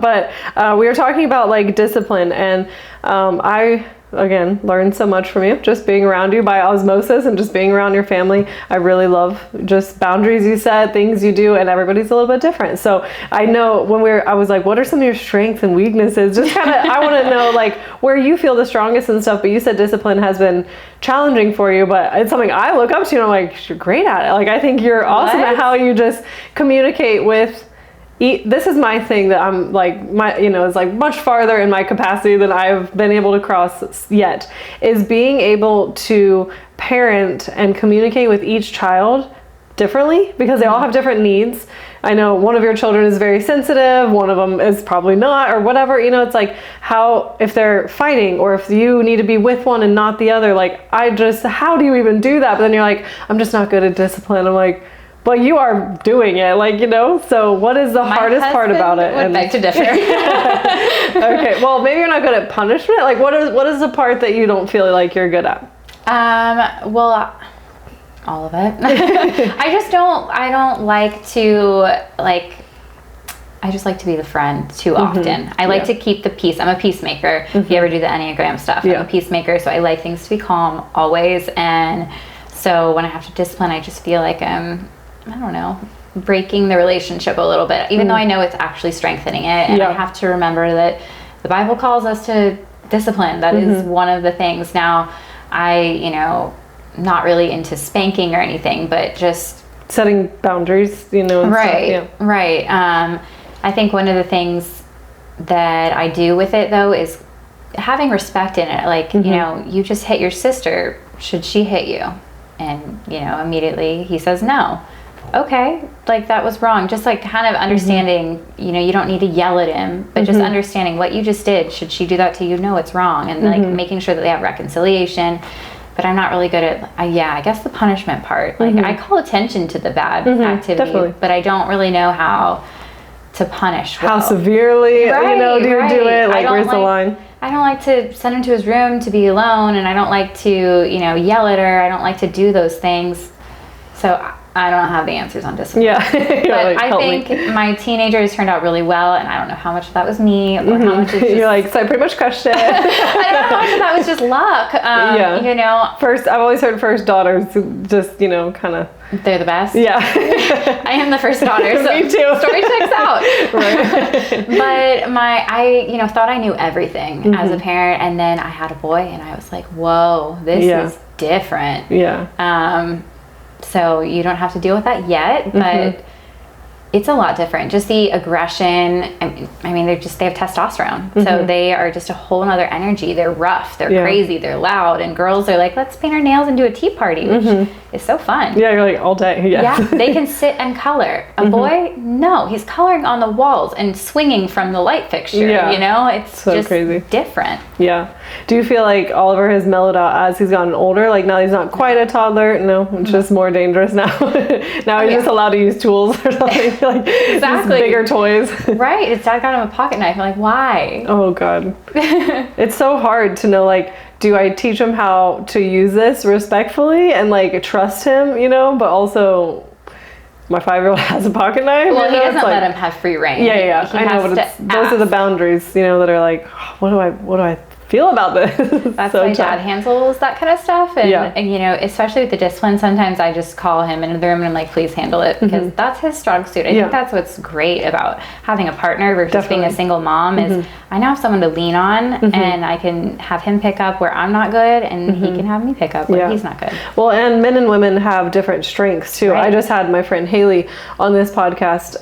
Speaker 2: But we were talking about like discipline, and I, again, learned so much from you, just being around you by osmosis and just being around your family. I really love just boundaries you set, things you do, and everybody's a little bit different. So I know I was like, what are some of your strengths and weaknesses? Just kind of, I want to know like where you feel the strongest and stuff, but you said discipline has been challenging for you, but it's something I look up to, and I'm like, you're great at it. Like, I think you're awesome at how you just communicate with. This is my thing that I'm like, is like much farther in my capacity than I've been able to cross yet, is being able to parent and communicate with each child differently, because they all have different needs. I know one of your children is very sensitive, one of them is probably not, or whatever. It's like, how, if they're fighting, or if you need to be with one and not the other, like, how do you even do that? But then you're like, I'm just not good at discipline. I'm like, well, you are doing it, like, so what is the hardest part about it?
Speaker 1: Would beg to differ.
Speaker 2: Okay, well, maybe you're not good at punishment. Like, what is the part that you don't feel like you're good at?
Speaker 1: Well, all of it. I don't like to, like, I just like to be the friend too often. I like to keep the peace. I'm a peacemaker. If you ever do the Enneagram stuff, I'm a peacemaker, so I like things to be calm always. And so when I have to discipline, I just feel like I'm, I don't know, breaking the relationship a little bit, even though I know it's actually strengthening it. And I have to remember that the Bible calls us to discipline. That is one of the things. Now, not really into spanking or anything, but just
Speaker 2: setting boundaries, and
Speaker 1: right,
Speaker 2: stuff.
Speaker 1: Right. I think one of the things that I do with it, though, is having respect in it. Like, you just hit your sister. Should she hit you? And, immediately he says no. Okay, like, that was wrong. Just like kind of understanding, you don't need to yell at him, but just understanding what you just did. Should she do that to you? No, it's wrong. And like making sure that they have reconciliation. But I'm not really good at, I guess the punishment part. Like, I call attention to the bad activity, definitely. But I don't really know how to punish well.
Speaker 2: How severely, do you do it? Like, where's the line?
Speaker 1: I don't like to send him to his room to be alone, and I don't like to, yell at her. I don't like to do those things. So I don't have the answers on discipline.
Speaker 2: Yeah.
Speaker 1: But like, I think my teenagers turned out really well, and I don't know how much of that was me or how much it's just...
Speaker 2: You're like, so I pretty much crushed it.
Speaker 1: I don't know how much of that was just luck.
Speaker 2: First, I've always heard first daughters just, kind of...
Speaker 1: They're the best?
Speaker 2: Yeah.
Speaker 1: I am the first daughter, so
Speaker 2: me too.
Speaker 1: Story checks out.
Speaker 2: Right.
Speaker 1: But I thought I knew everything as a parent, and then I had a boy, and I was like, whoa, this is different.
Speaker 2: Yeah.
Speaker 1: So you don't have to deal with that yet, but it's a lot different. Just the aggression. I mean, they have testosterone. So they are just a whole nother energy. They're rough, they're crazy, they're loud. And girls are like, let's paint our nails and do a tea party, which is so fun.
Speaker 2: Yeah, you're like all day.
Speaker 1: Yeah, they can sit and color. A boy, no, he's coloring on the walls and swinging from the light fixture. It's so just crazy. Different.
Speaker 2: Yeah. Do you feel like Oliver has mellowed out as he's gotten older? Like, now he's not quite a toddler. No, it's just more dangerous now. Now he's just allowed to use tools or something. Like, exactly. Bigger toys.
Speaker 1: Right. His dad got him a pocket knife. I'm like, why?
Speaker 2: Oh, God. It's so hard to know, like, do I teach him how to use this respectfully and, like, trust him, but also... My 5-year-old has a pocket knife.
Speaker 1: Well, he doesn't let him have free reign.
Speaker 2: Yeah. I know, but those are the boundaries, that are like, what do I feel about this?
Speaker 1: That's so why Dad handles that kind of stuff. And, especially with the discipline, sometimes I just call him into the room and I'm like, please handle it, because that's his strong suit. I think that's what's great about having a partner versus being a single mom is I now have someone to lean on, and I can have him pick up where I'm not good, and he can have me pick up where he's not good.
Speaker 2: Well, and men and women have different strengths too. Right. I just had my friend Haley on this podcast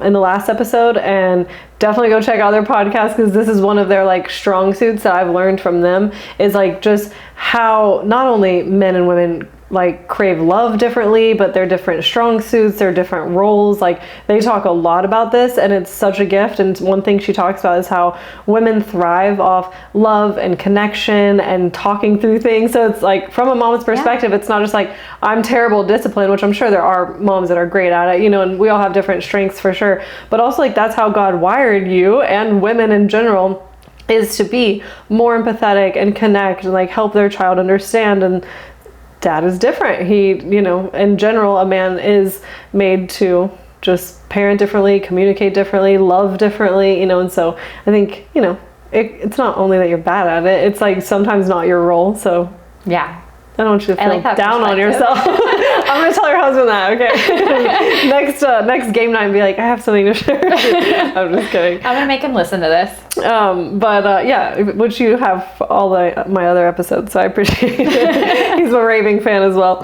Speaker 2: in the last episode, and definitely go check out their podcast, because this is one of their like strong suits that I've learned from them, is like just how not only men and women like crave love differently, but they're different strong suits, they're different roles. Like they talk a lot about this, and it's such a gift. And one thing she talks about is how women thrive off love and connection and talking through things. So it's like from a mom's perspective, it's not just like I'm terrible at discipline, which I'm sure there are moms that are great at it, you know, and we all have different strengths for sure, but also like that's how God wired you and women in general, is to be more empathetic and connect and like help their child understand. And dad is different. He, you know, in general, a man is made to just parent differently, communicate differently, love differently, you know. And so I think, you know, it's not only that you're bad at it, it's like sometimes not your role. So yeah, I don't want you to feel like down on yourself. I'm gonna tell your husband that, okay? next game night, and be like, I have something to share. I'm just kidding.
Speaker 1: I'm gonna make him listen to this.
Speaker 2: Yeah, which you have all my other episodes, so I appreciate it. He's a raving fan as well.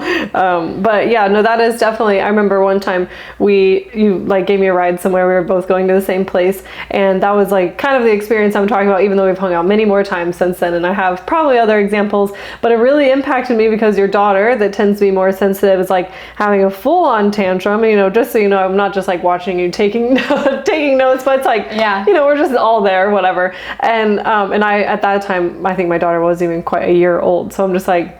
Speaker 2: But yeah, no, that is definitely. I remember one time you like gave me a ride somewhere. We were both going to the same place, and that was like kind of the experience I'm talking about. Even though we've hung out many more times since then, and I have probably other examples, but it really impacted me because your daughter, that tends to be more sensitive, is like having a full-on tantrum. You know, just so you know, I'm not just like watching you taking notes, but it's like, yeah, you know, we're just all there, whatever. And I, at that time, I think my daughter was even quite a year old, so I'm just like,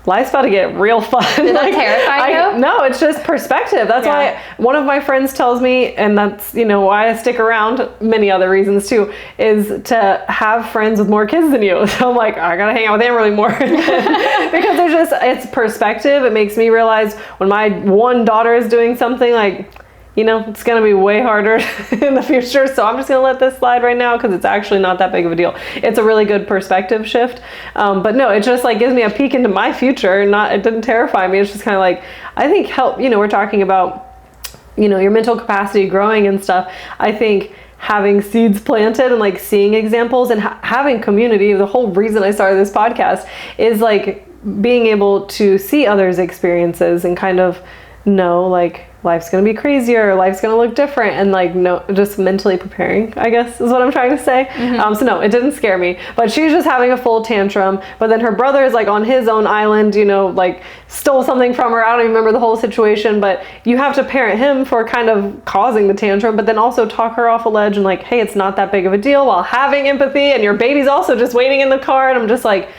Speaker 2: life's about to get real fun.
Speaker 1: Did that terrify you?
Speaker 2: No, it's just perspective. That's why one of my friends tells me, and that's, you know, why I stick around, many other reasons too, is to have friends with more kids than you. So I'm like, I gotta hang out with Amberlee more. Because it's perspective. It makes me realize when my one daughter is doing something, like, you know, it's going to be way harder in the future. So I'm just going to let this slide right now because it's actually not that big of a deal. It's a really good perspective shift. But no, it just like gives me a peek into my future. It didn't terrify me. It's just kind of like, I think help, you know, we're talking about, you know, your mental capacity growing and stuff. I think having seeds planted and like seeing examples and having community, the whole reason I started this podcast is like being able to see others' experiences and kind of know like, life's going to be crazier, life's going to look different, and like, no, just mentally preparing, I guess is what I'm trying to say. Mm-hmm. So no, it didn't scare me, but she's just having a full tantrum, but then her brother is like on his own island, you know, like stole something from her. I don't even remember the whole situation, but you have to parent him for kind of causing the tantrum, but then also talk her off a ledge and like, hey, it's not that big of a deal, while having empathy, and your baby's also just waiting in the car. And I'm just like,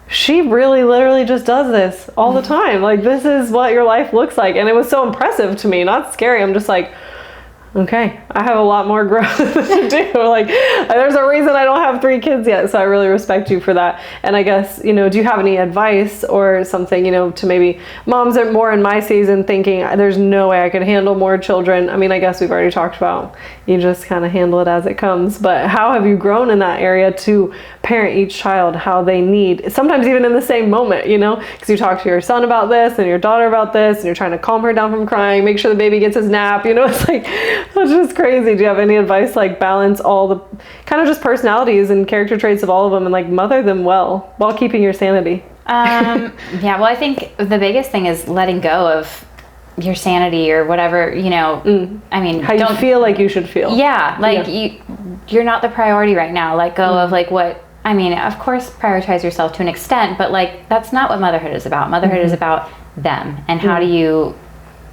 Speaker 2: she really literally just does this all the time. Like, this is what your life looks like. And it was so impressive to me, not scary. I'm just like, okay, I have a lot more growth to do. Like, there's a reason I don't have 3 kids yet. So I really respect you for that. And I guess, you know, do you have any advice or something, you know, to maybe moms that are more in my season thinking there's no way I could handle more children? I mean, I guess we've already talked about you just kind of handle it as it comes, but how have you grown in that area to parent each child how they need, sometimes even in the same moment, you know, because you talk to your son about this and your daughter about this, and you're trying to calm her down from crying, make sure the baby gets his nap, you know, it's like, it's just crazy. Do you have any advice, like balance all the kind of just personalities and character traits of all of them and like mother them well while keeping your sanity?
Speaker 1: Yeah, well, I think the biggest thing is letting go of your sanity or whatever, you know. I mean,
Speaker 2: how you feel like you should feel.
Speaker 1: Yeah, like you're not the priority right now. Let go of like what, I mean, of course prioritize yourself to an extent, but like that's not what motherhood is about. Motherhood is about them and how do you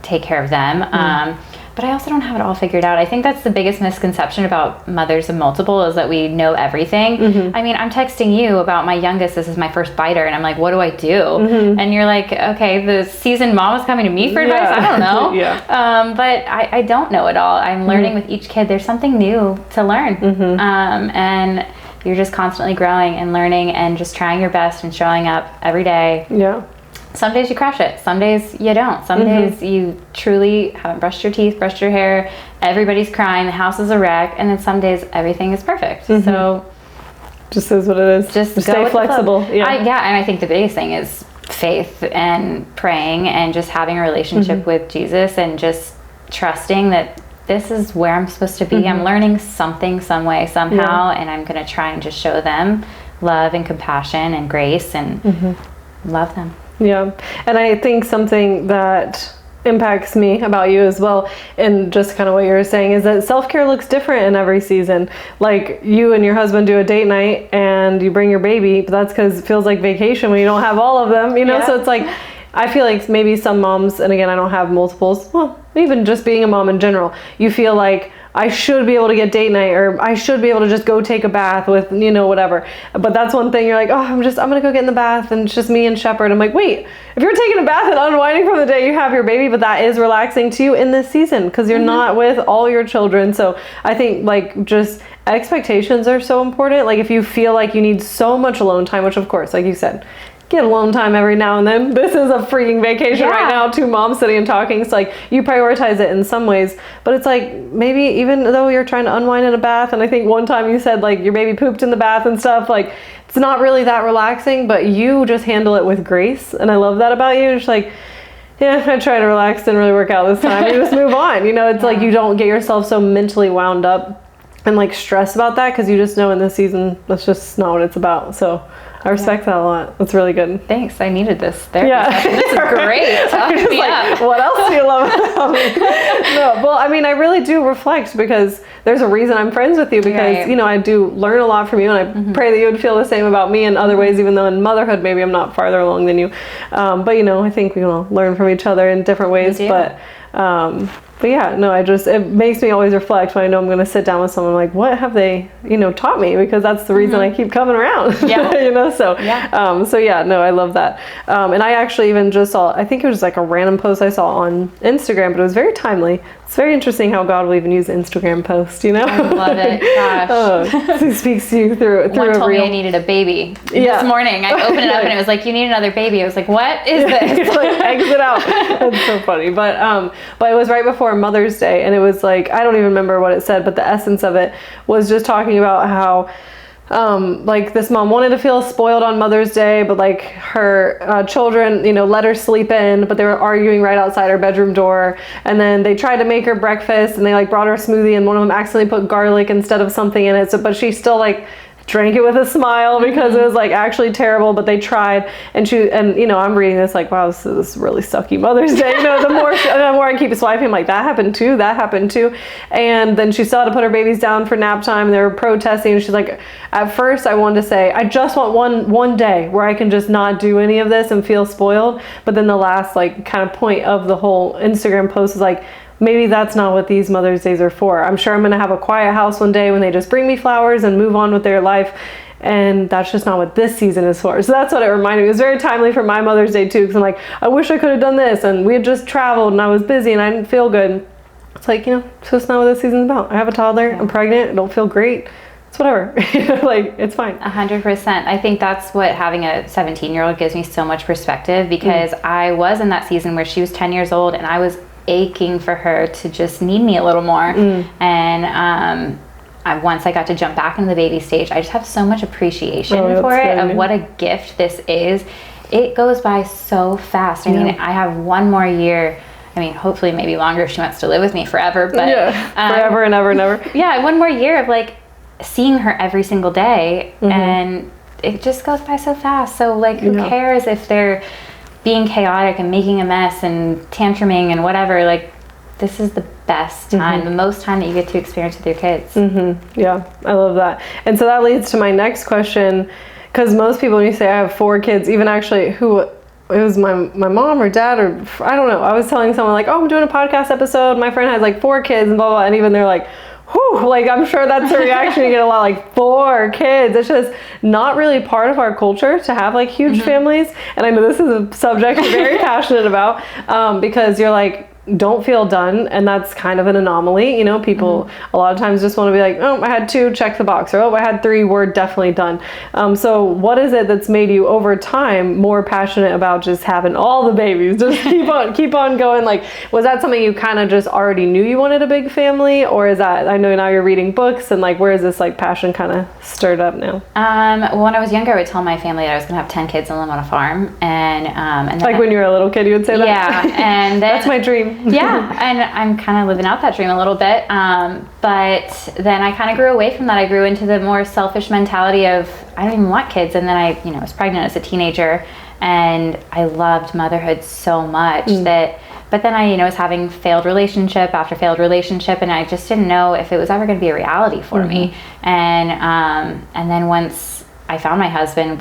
Speaker 1: take care of them. But I also don't have it all figured out. I think that's the biggest misconception about mothers of multiple, is that we know everything. I mean, I'm texting you about my youngest. This is my first biter. And I'm like, what do I do? And you're like, okay, the seasoned mom is coming to me for advice. I don't know. But I don't know it all. I'm learning with each kid. There's something new to learn. And you're just constantly growing and learning and just trying your best and showing up every day.
Speaker 2: Yeah.
Speaker 1: Some days you crush it. Some days you don't. Some days you truly haven't brushed your teeth, brushed your hair. Everybody's crying. The house is a wreck. And then some days everything is perfect. So
Speaker 2: just is what it is.
Speaker 1: Just
Speaker 2: stay flexible.
Speaker 1: And I think the biggest thing is faith and praying and just having a relationship with Jesus and just trusting that this is where I'm supposed to be. I'm learning something, some way, somehow, and I'm going to try and just show them love and compassion and grace and love them.
Speaker 2: Yeah. And I think something that impacts me about you as well, and just kind of what you were saying is that self-care looks different in every season. Like you and your husband do a date night and you bring your baby, but that's because it feels like vacation when you don't have all of them, you know. Yeah. So it's like, I feel like maybe some moms, and again, I don't have multiples, well, even just being a mom in general, you feel like I should be able to get date night, or I should be able to just go take a bath with, you know, whatever. But that's one thing you're like, oh, I'm gonna go get in the bath and it's just me and Shepherd. I'm like, wait, if you're taking a bath and unwinding from the day you have your baby, but that is relaxing to you in this season because you're not with all your children. So I think like just expectations are so important. Like if you feel like you need so much alone time, which of course, like you said, get alone time every now and then. This is a freaking vacation right now, 2 moms sitting and talking. So like you prioritize it in some ways, but it's like maybe even though you're trying to unwind in a bath, and I think one time you said like your baby pooped in the bath and stuff, like it's not really that relaxing, but you just handle it with grace. And I love that about you. It's like, yeah, I tried to relax, didn't really work out this time. You just move on. You know, it's like you don't get yourself so mentally wound up and like stress about that because you just know in this season, that's just not what it's about. So I respect that a lot. That's really good.
Speaker 1: Thanks. I needed this therapy. Yeah. This is great. Talk me
Speaker 2: like,
Speaker 1: up.
Speaker 2: What else do you love about me? No, well, I mean, I really do reflect because there's a reason I'm friends with you because, you know, I do learn a lot from you, and I pray that you would feel the same about me in other ways, even though in motherhood, maybe I'm not farther along than you. But, you know, I think we all learn from each other in different ways. But yeah, no, it makes me always reflect when I know I'm going to sit down with someone like, what have they, you know, taught me? Because that's the reason I keep coming around, you know? So, no, I love that. And I actually even just saw, I think it was like a random post I saw on Instagram, but it was very timely. It's very interesting how God will even use Instagram post, you know? I
Speaker 1: love it. Gosh.
Speaker 2: He speaks to you through
Speaker 1: One
Speaker 2: a
Speaker 1: told
Speaker 2: reel.
Speaker 1: me I needed a baby this morning. I opened it up and it was like, you need another baby. I was like, what is this?
Speaker 2: It's like, exit out. That's so funny. But it was right before Mother's Day, and it was like, I don't even remember what it said, but the essence of it was just talking about how like this mom wanted to feel spoiled on Mother's Day, but like her children, you know, let her sleep in, but they were arguing right outside her bedroom door. And then they tried to make her breakfast, and they like brought her a smoothie, and one of them accidentally put garlic instead of something in it. So, but she still like drank it with a smile because it was like actually terrible, but they tried. And you know, I'm reading this like, wow, this is really sucky Mother's Day. You know, the more I keep swiping, I'm like, that happened too. And then she still had to put her babies down for nap time, and they were protesting. And she's like, at first I wanted to say, I just want one day where I can just not do any of this and feel spoiled. But then the last like kind of point of the whole Instagram post is like, maybe that's not what these Mother's Days are for. I'm sure I'm going to have a quiet house one day when they just bring me flowers and move on with their life. And that's just not what this season is for. So that's what it reminded me. It was very timely for my Mother's Day too, because I'm like, I wish I could have done this, and we had just traveled and I was busy and I didn't feel good. It's like, you know, it's just not what this season's about. I have a toddler, I'm pregnant, I don't feel great. It's whatever. Like, it's fine.
Speaker 1: 100%. I think that's what having a 17-year-old gives me so much perspective, because I was in that season where she was 10 years old and I was aching for her to just need me a little more. And once I got to jump back into the baby stage, I just have so much appreciation for it, of what a gift this is. It goes by so fast. I mean, I have one more year. I mean, hopefully maybe longer if she wants to live with me forever, but
Speaker 2: forever and ever and ever.
Speaker 1: Yeah, one more year of like seeing her every single day, and it just goes by so fast. So like, who cares if they're being chaotic and making a mess and tantruming and whatever? Like, this is the best time, the most time that you get to experience with your kids.
Speaker 2: Yeah, I love that. And so that leads to my next question, because most people, when you say I have 4 kids, even actually it was my mom or dad, or I don't know, I was telling someone like, oh, I'm doing a podcast episode, my friend has like 4 kids and blah, blah, and even they're like, whew, like I'm sure that's a reaction you get a lot, like 4 kids. It's just not really part of our culture to have like huge families. And I know this is a subject you're very passionate about, because you're like, don't feel done, and that's kind of an anomaly. You know, people a lot of times just want to be like, oh, I had 2, check the box, or oh, I had 3, we're definitely done. So what is it that's made you over time more passionate about just having all the babies, just keep on going? Like, was that something you kind of just already knew you wanted a big family, or is that, I know now you're reading books, and like, where is this like passion kind of stirred up now?
Speaker 1: Well, when I was younger, I would tell my family that I was gonna have 10 kids and live on a farm, and then
Speaker 2: like when you were a little kid, you would say that?
Speaker 1: Yeah, and then,
Speaker 2: that's my dream.
Speaker 1: Yeah, and I'm kind of living out that dream a little bit, but then I kind of grew away from that. I grew into the more selfish mentality of, I don't even want kids. And then I was pregnant as a teenager, and I loved motherhood so much that but then I, was having failed relationship after failed relationship, and I just didn't know if it was ever going to be a reality for me. And then once I found my husband,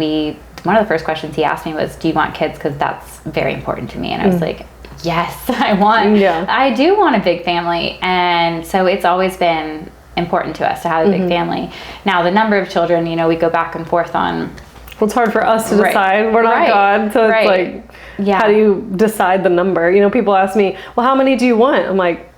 Speaker 1: one of the first questions he asked me was, do you want kids? Because that's very important to me. And I was like, yes, I do want a big family. And so it's always been important to us to have a big family. Now, the number of children, we go back and forth on.
Speaker 2: Well, it's hard for us to decide. We're not God. So it's like, how do you decide the number? People ask me, well, how many do you want? I'm like,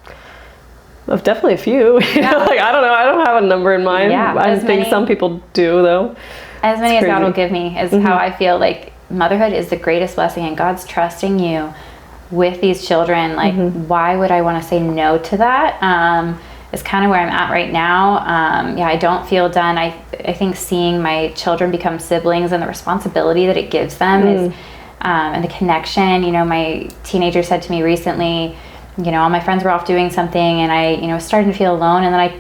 Speaker 2: definitely a few. I don't know. I don't have a number in mind. I think some people do, though.
Speaker 1: As many as God will give me is how I feel. Like, motherhood is the greatest blessing, and God's trusting you with these children. Like, why would I want to say no to that? Is kind of where I'm at right now. I don't feel done. I think seeing my children become siblings and the responsibility that it gives them is, and the connection. My teenager said to me recently, all my friends were off doing something, and I, was starting to feel alone, and then I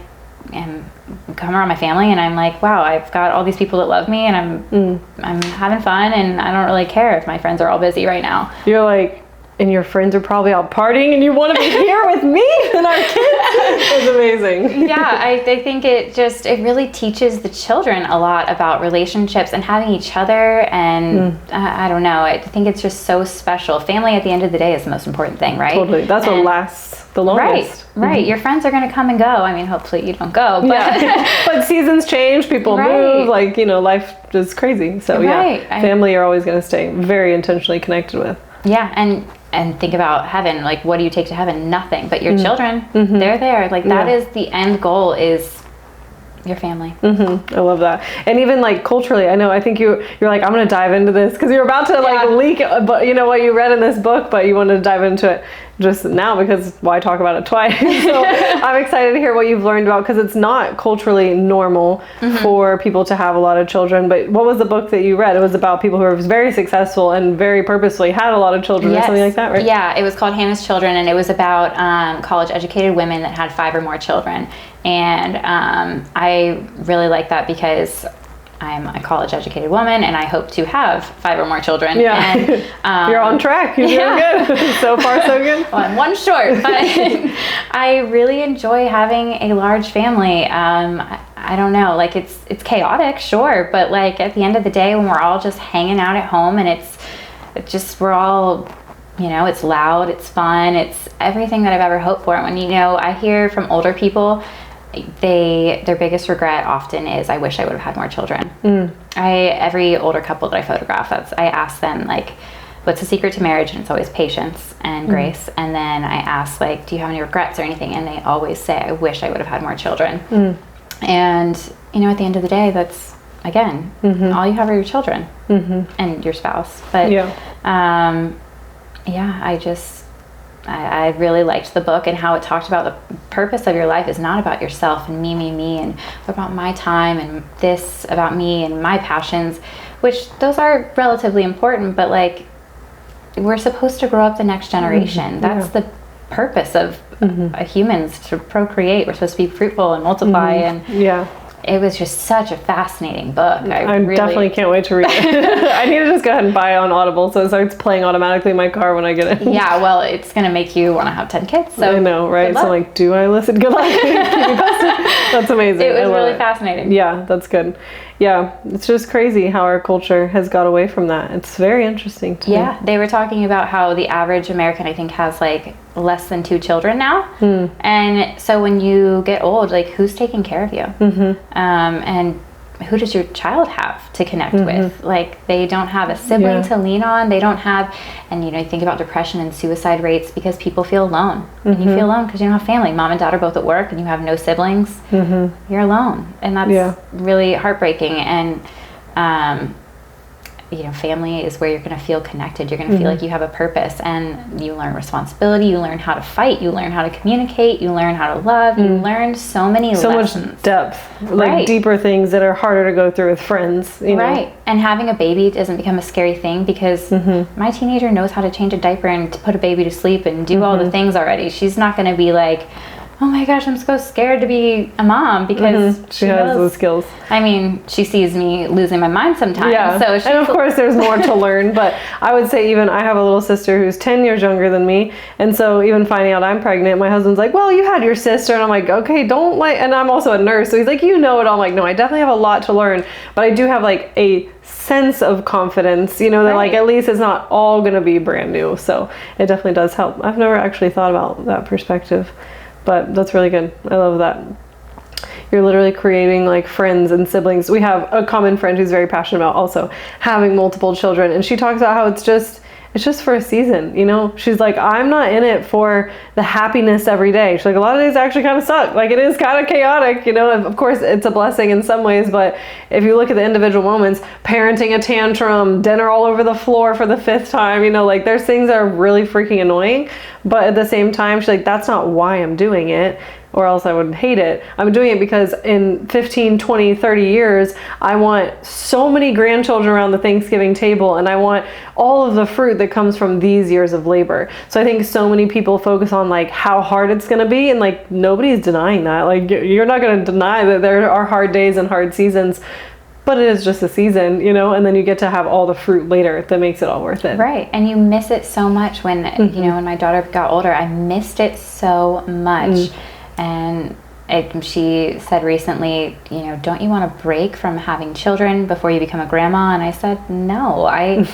Speaker 1: come around my family, and I'm like, wow, I've got all these people that love me, and I'm having fun, and I don't really care if my friends are all busy right now.
Speaker 2: You're like, and your friends are probably out partying, and you want to be here with me and our kids. It's amazing.
Speaker 1: I think it really teaches the children a lot about relationships and having each other, and I don't know, I think it's just so special. Family at the end of the day is the most important thing, right?
Speaker 2: Totally. That's what lasts the longest.
Speaker 1: Right. Your friends are going to come and go. I mean, hopefully you don't go, but
Speaker 2: but seasons change, people move, life is crazy. So family you're always going to stay very intentionally connected with.
Speaker 1: And think about heaven. Like, what do you take to heaven? Nothing but your children. They're there. Like, that is the end goal, is your family. I
Speaker 2: love that. And even like culturally, I think you're like, I'm going to dive into this because you're about to leak, but what you read in this book, but you wanted to dive into it just now because why talk about it twice? So I'm excited to hear what you've learned about, because it's not culturally normal for people to have a lot of children. But what was the book that you read? It was about people who were very successful and very purposefully had a lot of children or something like that, right?
Speaker 1: Yeah, it was called Hannah's Children, and it was about college educated women that had 5 or more children. And I really like that because I'm a college educated woman, and I hope to have 5 or more children.
Speaker 2: Yeah. And, you're on track. You're doing good. So far, so good.
Speaker 1: Well, I'm one short, but I really enjoy having a large family. I don't know, like it's chaotic, sure, but like at the end of the day, when we're all just hanging out at home, and we're all, it's loud, it's fun, it's everything that I've ever hoped for. And when, I hear from older people, their biggest regret often is, I wish I would have had more children. Every older couple that I photograph, I ask them, like, what's the secret to marriage? And it's always patience and grace. And then I ask, like, do you have any regrets or anything? And they always say, I wish I would have had more children. And at the end of the day, that's, again, all you have are your children and your spouse. But I really liked the book, and how it talked about the purpose of your life is not about yourself and me, and about my time, and this about me and my passions, which those are relatively important, but like, we're supposed to grow up the next generation. That's the purpose of humans, to procreate. We're supposed to be fruitful and multiply, and it was just such a fascinating book. I really
Speaker 2: definitely can't wait to read it. I need to just go ahead and buy it on Audible, so it starts playing automatically in my car when I get it.
Speaker 1: Yeah, well, it's going to make you want to have 10 kids. So
Speaker 2: I know, right? So I'm like, do I listen? Good luck. Keep me posted. That's amazing.
Speaker 1: It was really fascinating.
Speaker 2: Yeah, that's good. Yeah, it's just crazy how our culture has got away from that. It's very interesting to me.
Speaker 1: Yeah, they were talking about how the average American, I think, has like less than 2 children now. And so when you get old, like, who's taking care of you? And who does your child have to connect with? Like, they don't have a sibling to lean on. They don't have, and you think about depression and suicide rates because people feel alone. And you feel alone because you don't have family. Mom and dad are both at work, and you have no siblings. You're alone, and that's really heartbreaking. And family is where you're going to feel connected. You're going to feel like you have a purpose, and you learn responsibility. You learn how to fight. You learn how to communicate. You learn how to love. You learn so many lessons.
Speaker 2: Much depth, like deeper things that are harder to go through with friends. You know?
Speaker 1: And having a baby doesn't become a scary thing, because my teenager knows how to change a diaper and to put a baby to sleep and do all the things already. She's not going to be like, oh my gosh, I'm so scared to be a mom because
Speaker 2: she has those skills.
Speaker 1: I mean, she sees me losing my mind sometimes.
Speaker 2: Yeah.
Speaker 1: So
Speaker 2: and of course there's more to learn, but I would say even I have a little sister who's 10 years younger than me. And so even finding out I'm pregnant, my husband's like, well, you had your sister. And I'm like, okay, don't like, and I'm also a nurse. So he's like, you know it all. I'm like, no, I definitely have a lot to learn, but I do have like a sense of confidence, you know, that like at least it's not all going to be brand new. So it definitely does help. I've never actually thought about that perspective, but that's really good. I love that. You're literally creating like friends and siblings. We have a common friend who's very passionate about also having multiple children, and she talks about how it's just for a season, you know? She's like, I'm not in it for the happiness every day. She's like, a lot of days actually kind of suck. Like, it is kind of chaotic, you know? Of course, it's a blessing in some ways, but if you look at the individual moments, parenting a tantrum, dinner all over the floor for the 5th time, you know, like there's things that are really freaking annoying. But at the same time, she's like, that's not why I'm doing it, or else I would hate it. I'm doing it because in 15, 20, 30 years, I want so many grandchildren around the Thanksgiving table, and I want all of the fruit that comes from these years of labor. So I think so many people focus on like how hard it's gonna be, and like nobody's denying that. Like, you're not gonna deny that there are hard days and hard seasons, but it is just a season, you know, and then you get to have all the fruit later that makes it all worth it.
Speaker 1: Right. And you miss it so much when, you know, when my daughter got older, I missed it so much. And she said recently, you know, don't you want a break from having children before you become a grandma? And I said, no,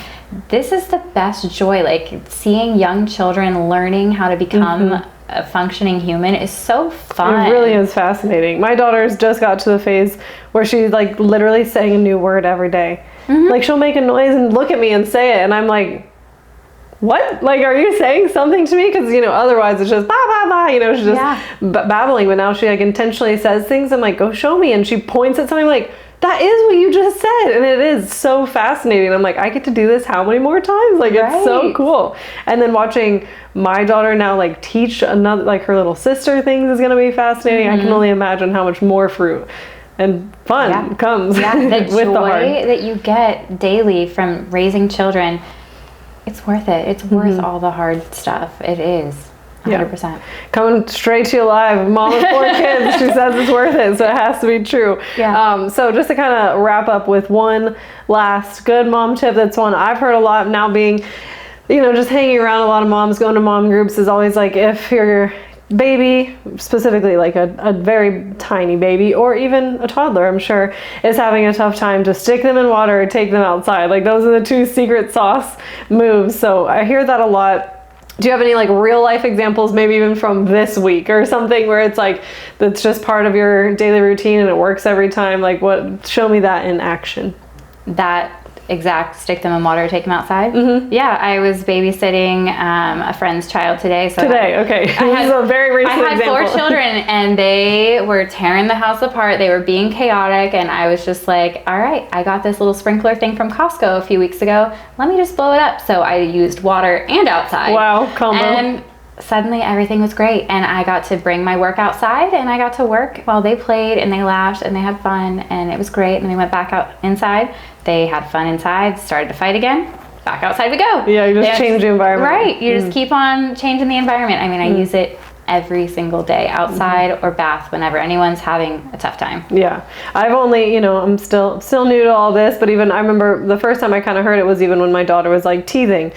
Speaker 1: this is the best joy. Like, seeing young children learning how to become a functioning human is so fun.
Speaker 2: It really is fascinating. My daughter's just got to the phase where she's like literally saying a new word every day. Like, she'll make a noise and look at me and say it, and I'm like, what? Like, are you saying something to me? Because, you know, otherwise it's just, bah, bah, bah, you know, she's just babbling. But now she like intentionally says things. I'm like, go show me. And she points at something like, that is what you just said. And it is so fascinating. I'm like, I get to do this how many more times? Like, it's so cool. And then watching my daughter now like teach another, like her little sister things is going to be fascinating. I can only imagine how much more fruit and fun comes
Speaker 1: the
Speaker 2: with
Speaker 1: joy
Speaker 2: the hard
Speaker 1: that you get daily from raising children. It's worth it. It's worth all the hard stuff. It is 100%.
Speaker 2: Coming straight to you live. Mom with 4 kids. She says it's worth it, so it has to be true. So just to kind of wrap up with one last good mom tip, that's one I've heard a lot now, being, you know, just hanging around a lot of moms, going to mom groups, is always like, if your baby, specifically like a very tiny baby or even a toddler, I'm sure, is having a tough time, to stick them in water or take them outside. Like, those are the 2 secret sauce moves. So I hear that a lot. Do you have any like real life examples, maybe even from this week or something, where it's like, that's just part of your daily routine and it works every time? Like, what, show me that in action.
Speaker 1: That exact stick them in water, take them outside. Yeah, I was babysitting a friend's child today. So
Speaker 2: okay. This is a very recent example.
Speaker 1: I had 4 children, and they were tearing the house apart. They were being chaotic, and I was just like, all right, I got this little sprinkler thing from Costco a few weeks ago. Let me just blow it up. So I used water and outside.
Speaker 2: Wow, combo.
Speaker 1: And suddenly everything was great, and I got to bring my work outside, and I got to work while they played and they laughed and they had fun, and it was great. And we went back out inside. They had fun inside, started to fight again, back outside we go.
Speaker 2: Yeah, you just change the environment.
Speaker 1: Right, you just keep on changing the environment. I mean, I use it every single day, outside or bath, whenever anyone's having a tough time.
Speaker 2: Yeah, I've only, you know, I'm still new to all this, but even I remember the first time I kind of heard it was even when my daughter was like teething.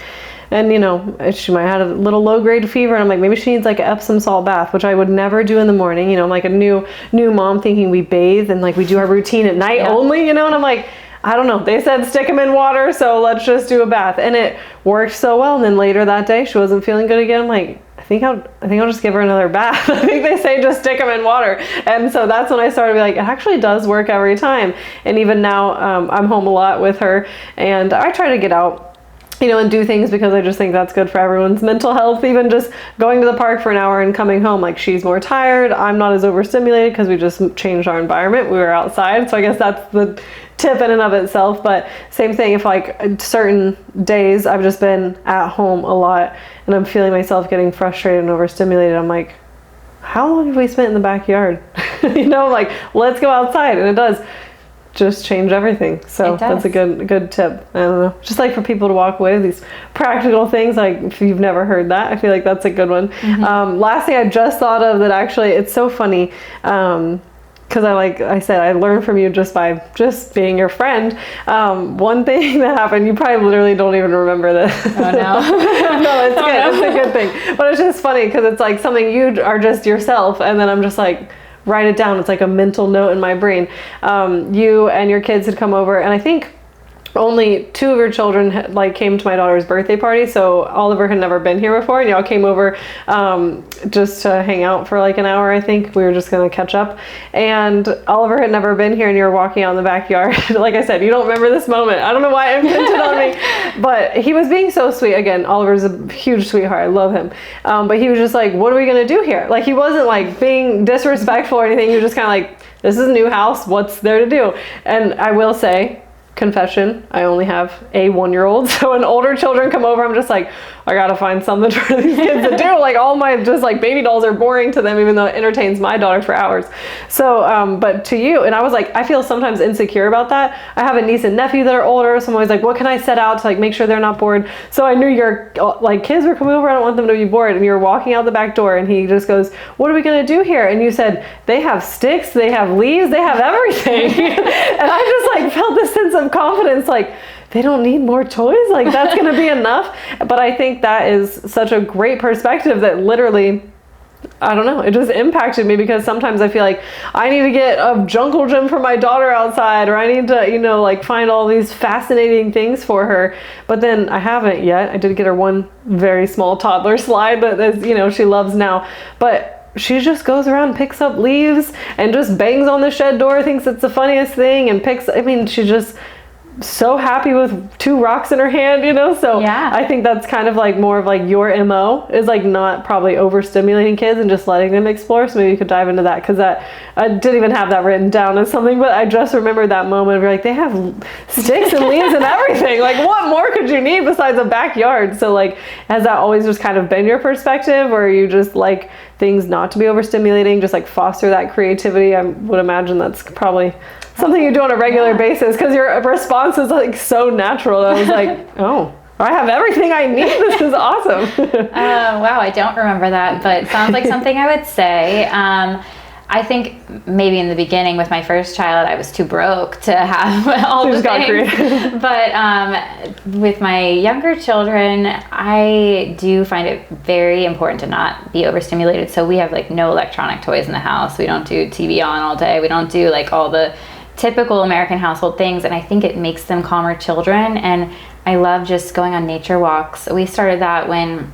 Speaker 2: And, you know, she might have had a little low-grade fever, and I'm like, maybe she needs like an Epsom salt bath, which I would never do in the morning. You know, I'm like a new mom thinking we bathe and like we do our routine at night only, you know, and I'm like, I don't know. They said stick them in water, so let's just do a bath. And it worked so well. And then later that day, she wasn't feeling good again. I'm like, I think I'll just give her another bath. I think they say just stick them in water. And so that's when I started to be like, it actually does work every time. And even now, I'm home a lot with her, and I try to get out, you know, and do things because I just think that's good for everyone's mental health. Even just going to the park for an hour and coming home, like, she's more tired. I'm not as overstimulated because we just changed our environment. We were outside. So I guess that's the tip in and of itself. But same thing, if like certain days I've just been at home a lot and I'm feeling myself getting frustrated and overstimulated, I'm like, how long have we spent in the backyard? You know, like, let's go outside. And it does just change everything. So that's a good tip. I don't know. Just like for people to walk away with these practical things, like if you've never heard that, I feel like that's a good one. Last thing I just thought of that actually, it's so funny. Because I said, I learned from you just by being your friend. One thing that happened, you probably literally don't even remember this.
Speaker 1: Oh no.
Speaker 2: No, it's good. No. It's a good thing. But it's just funny because it's like something you are just yourself, and then I'm just like, write it down. It's like a mental note in my brain. You and your kids had come over, and I think only 2 of your children came to my daughter's birthday party. So Oliver had never been here before, and y'all came over just to hang out for like an hour. I think we were just gonna catch up, and Oliver had never been here, and you were walking out in the backyard. Like I said, you don't remember this moment. I don't know why it imprinted on me, but he was being so sweet. Again, Oliver's a huge sweetheart. I love him, but he was just like, what are we gonna do here? Like, he wasn't like being disrespectful or anything. He was just kind of like, this is a new house, what's there to do? And I will say, confession, I only have a 1-year-old, so when older children come over, I'm just like, I gotta find something for these kids to do. Like, all my just like baby dolls are boring to them, even though it entertains my daughter for hours. So but to you, and I was like, I feel sometimes insecure about that. I have a niece and nephew that are older, so I'm always like, what can I set out to like make sure they're not bored? So I knew your like kids were coming over, I don't want them to be bored, and you were walking out the back door, and he just goes, what are we gonna do here? And you said, they have sticks, they have leaves, they have everything. And I just like felt this sense of confidence, like, they don't need more toys, like that's gonna be enough. But I think that is such a great perspective that literally, I don't know, it just impacted me, because sometimes I feel like I need to get a jungle gym for my daughter outside, or I need to, you know, like find all these fascinating things for her. But then I haven't yet. I did get her one very small toddler slide that is, you know, she loves now, but she just goes around, picks up leaves and just bangs on the shed door, thinks it's the funniest thing, and I mean, she just so happy with 2 rocks in her hand, you know? So yeah. I think that's kind of like more of like your MO is like not probably overstimulating kids and just letting them explore. So maybe you could dive into that, because that I didn't even have that written down as something, but I just remembered that moment where like they have sticks and leaves and everything. Like, what more could you need besides a backyard? So like, has that always just kind of been your perspective, or you just like things not to be overstimulating, just like foster that creativity? I would imagine that's probably something you do on a regular basis, because your response is like so natural. I was like, oh, I have everything I need. This is awesome.
Speaker 1: Wow, I don't remember that, but sounds like something I would say. I think maybe in the beginning with my first child, I was too broke to have all the things. But with my younger children, I do find it very important to not be overstimulated. So we have like no electronic toys in the house. We don't do TV on all day. We don't do like all the typical American household things, and I think it makes them calmer children. And I love just going on nature walks. We started that when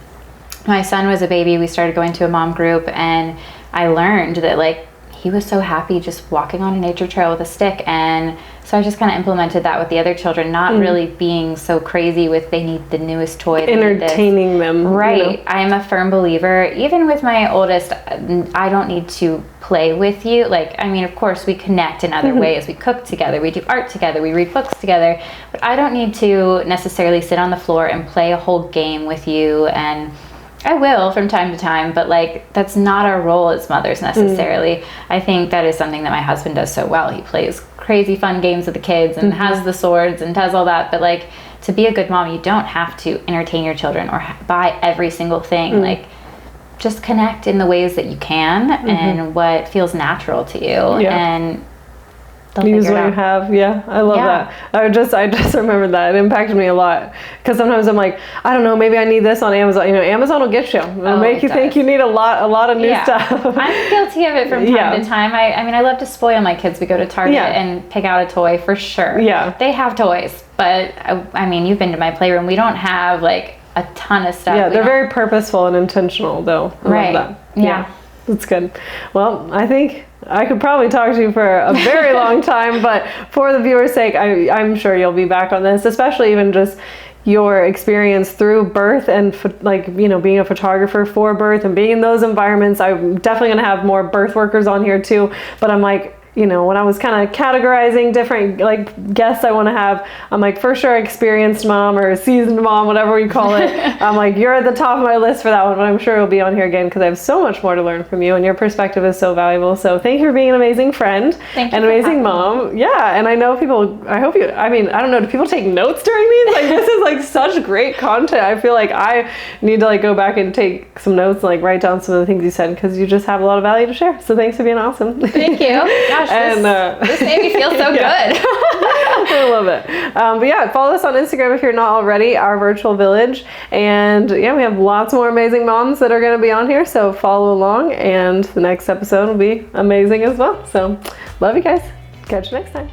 Speaker 1: my son was a baby. We started going to a mom group, and I learned that like he was so happy just walking on a nature trail with a stick. And so I just kind of implemented that with the other children, not really being so crazy with they need the newest toy,
Speaker 2: entertaining them,
Speaker 1: right?
Speaker 2: You know?
Speaker 1: I am a firm believer, even with my oldest, I don't need to play with you. Like, I mean, of course we connect in other ways. We cook together, we do art together, we read books together, but I don't need to necessarily sit on the floor and play a whole game with you. And I will from time to time, but like that's not our role as mothers necessarily. I think that is something that my husband does so well. He plays crazy fun games with the kids and has the swords and does all that, but like to be a good mom, you don't have to entertain your children or buy every single thing. Like, just connect in the ways that you can and what feels natural to you. And
Speaker 2: use what you have. Yeah, I love that. I just remembered that. It impacted me a lot, because sometimes I'm like, I don't know, maybe I need this on Amazon. You know, Amazon will get you. It'll make you think you need a lot of new stuff.
Speaker 1: I'm guilty of it from time to time. I mean, I love to spoil my kids. We go to Target and pick out a toy for sure. Yeah, they have toys, but I mean, you've been to my playroom. We don't have like a ton of stuff.
Speaker 2: Yeah, they're very purposeful and intentional, though. I love that. Yeah, that's good. Well, I think I could probably talk to you for a very long time, but for the viewer's sake, I'm sure you'll be back on this, especially even just your experience through birth and like, you know, being a photographer for birth and being in those environments. I'm definitely going to have more birth workers on here too, but I'm like, you know, when I was kind of categorizing different like guests I want to have, I'm like, for sure experienced mom or seasoned mom, whatever we call it. I'm like, you're at the top of my list for that one, but I'm sure you'll be on here again because I have so much more to learn from you, and your perspective is so valuable. So thank you for being an amazing friend and amazing mom. Yeah, and I know people, I hope you, I mean, I don't know, do people take notes during these? Like, this is like such great content. I feel like I need to like go back and take some notes and like write down some of the things you said, because you just have a lot of value to share. So thanks for being awesome.
Speaker 1: Thank you. Gosh, and this made me feel so good.
Speaker 2: I love it. But yeah, follow us on Instagram if you're not already, Our Virtual Village. And yeah, we have lots more amazing moms that are going to be on here. So follow along, and the next episode will be amazing as well. So love you guys. Catch you next time.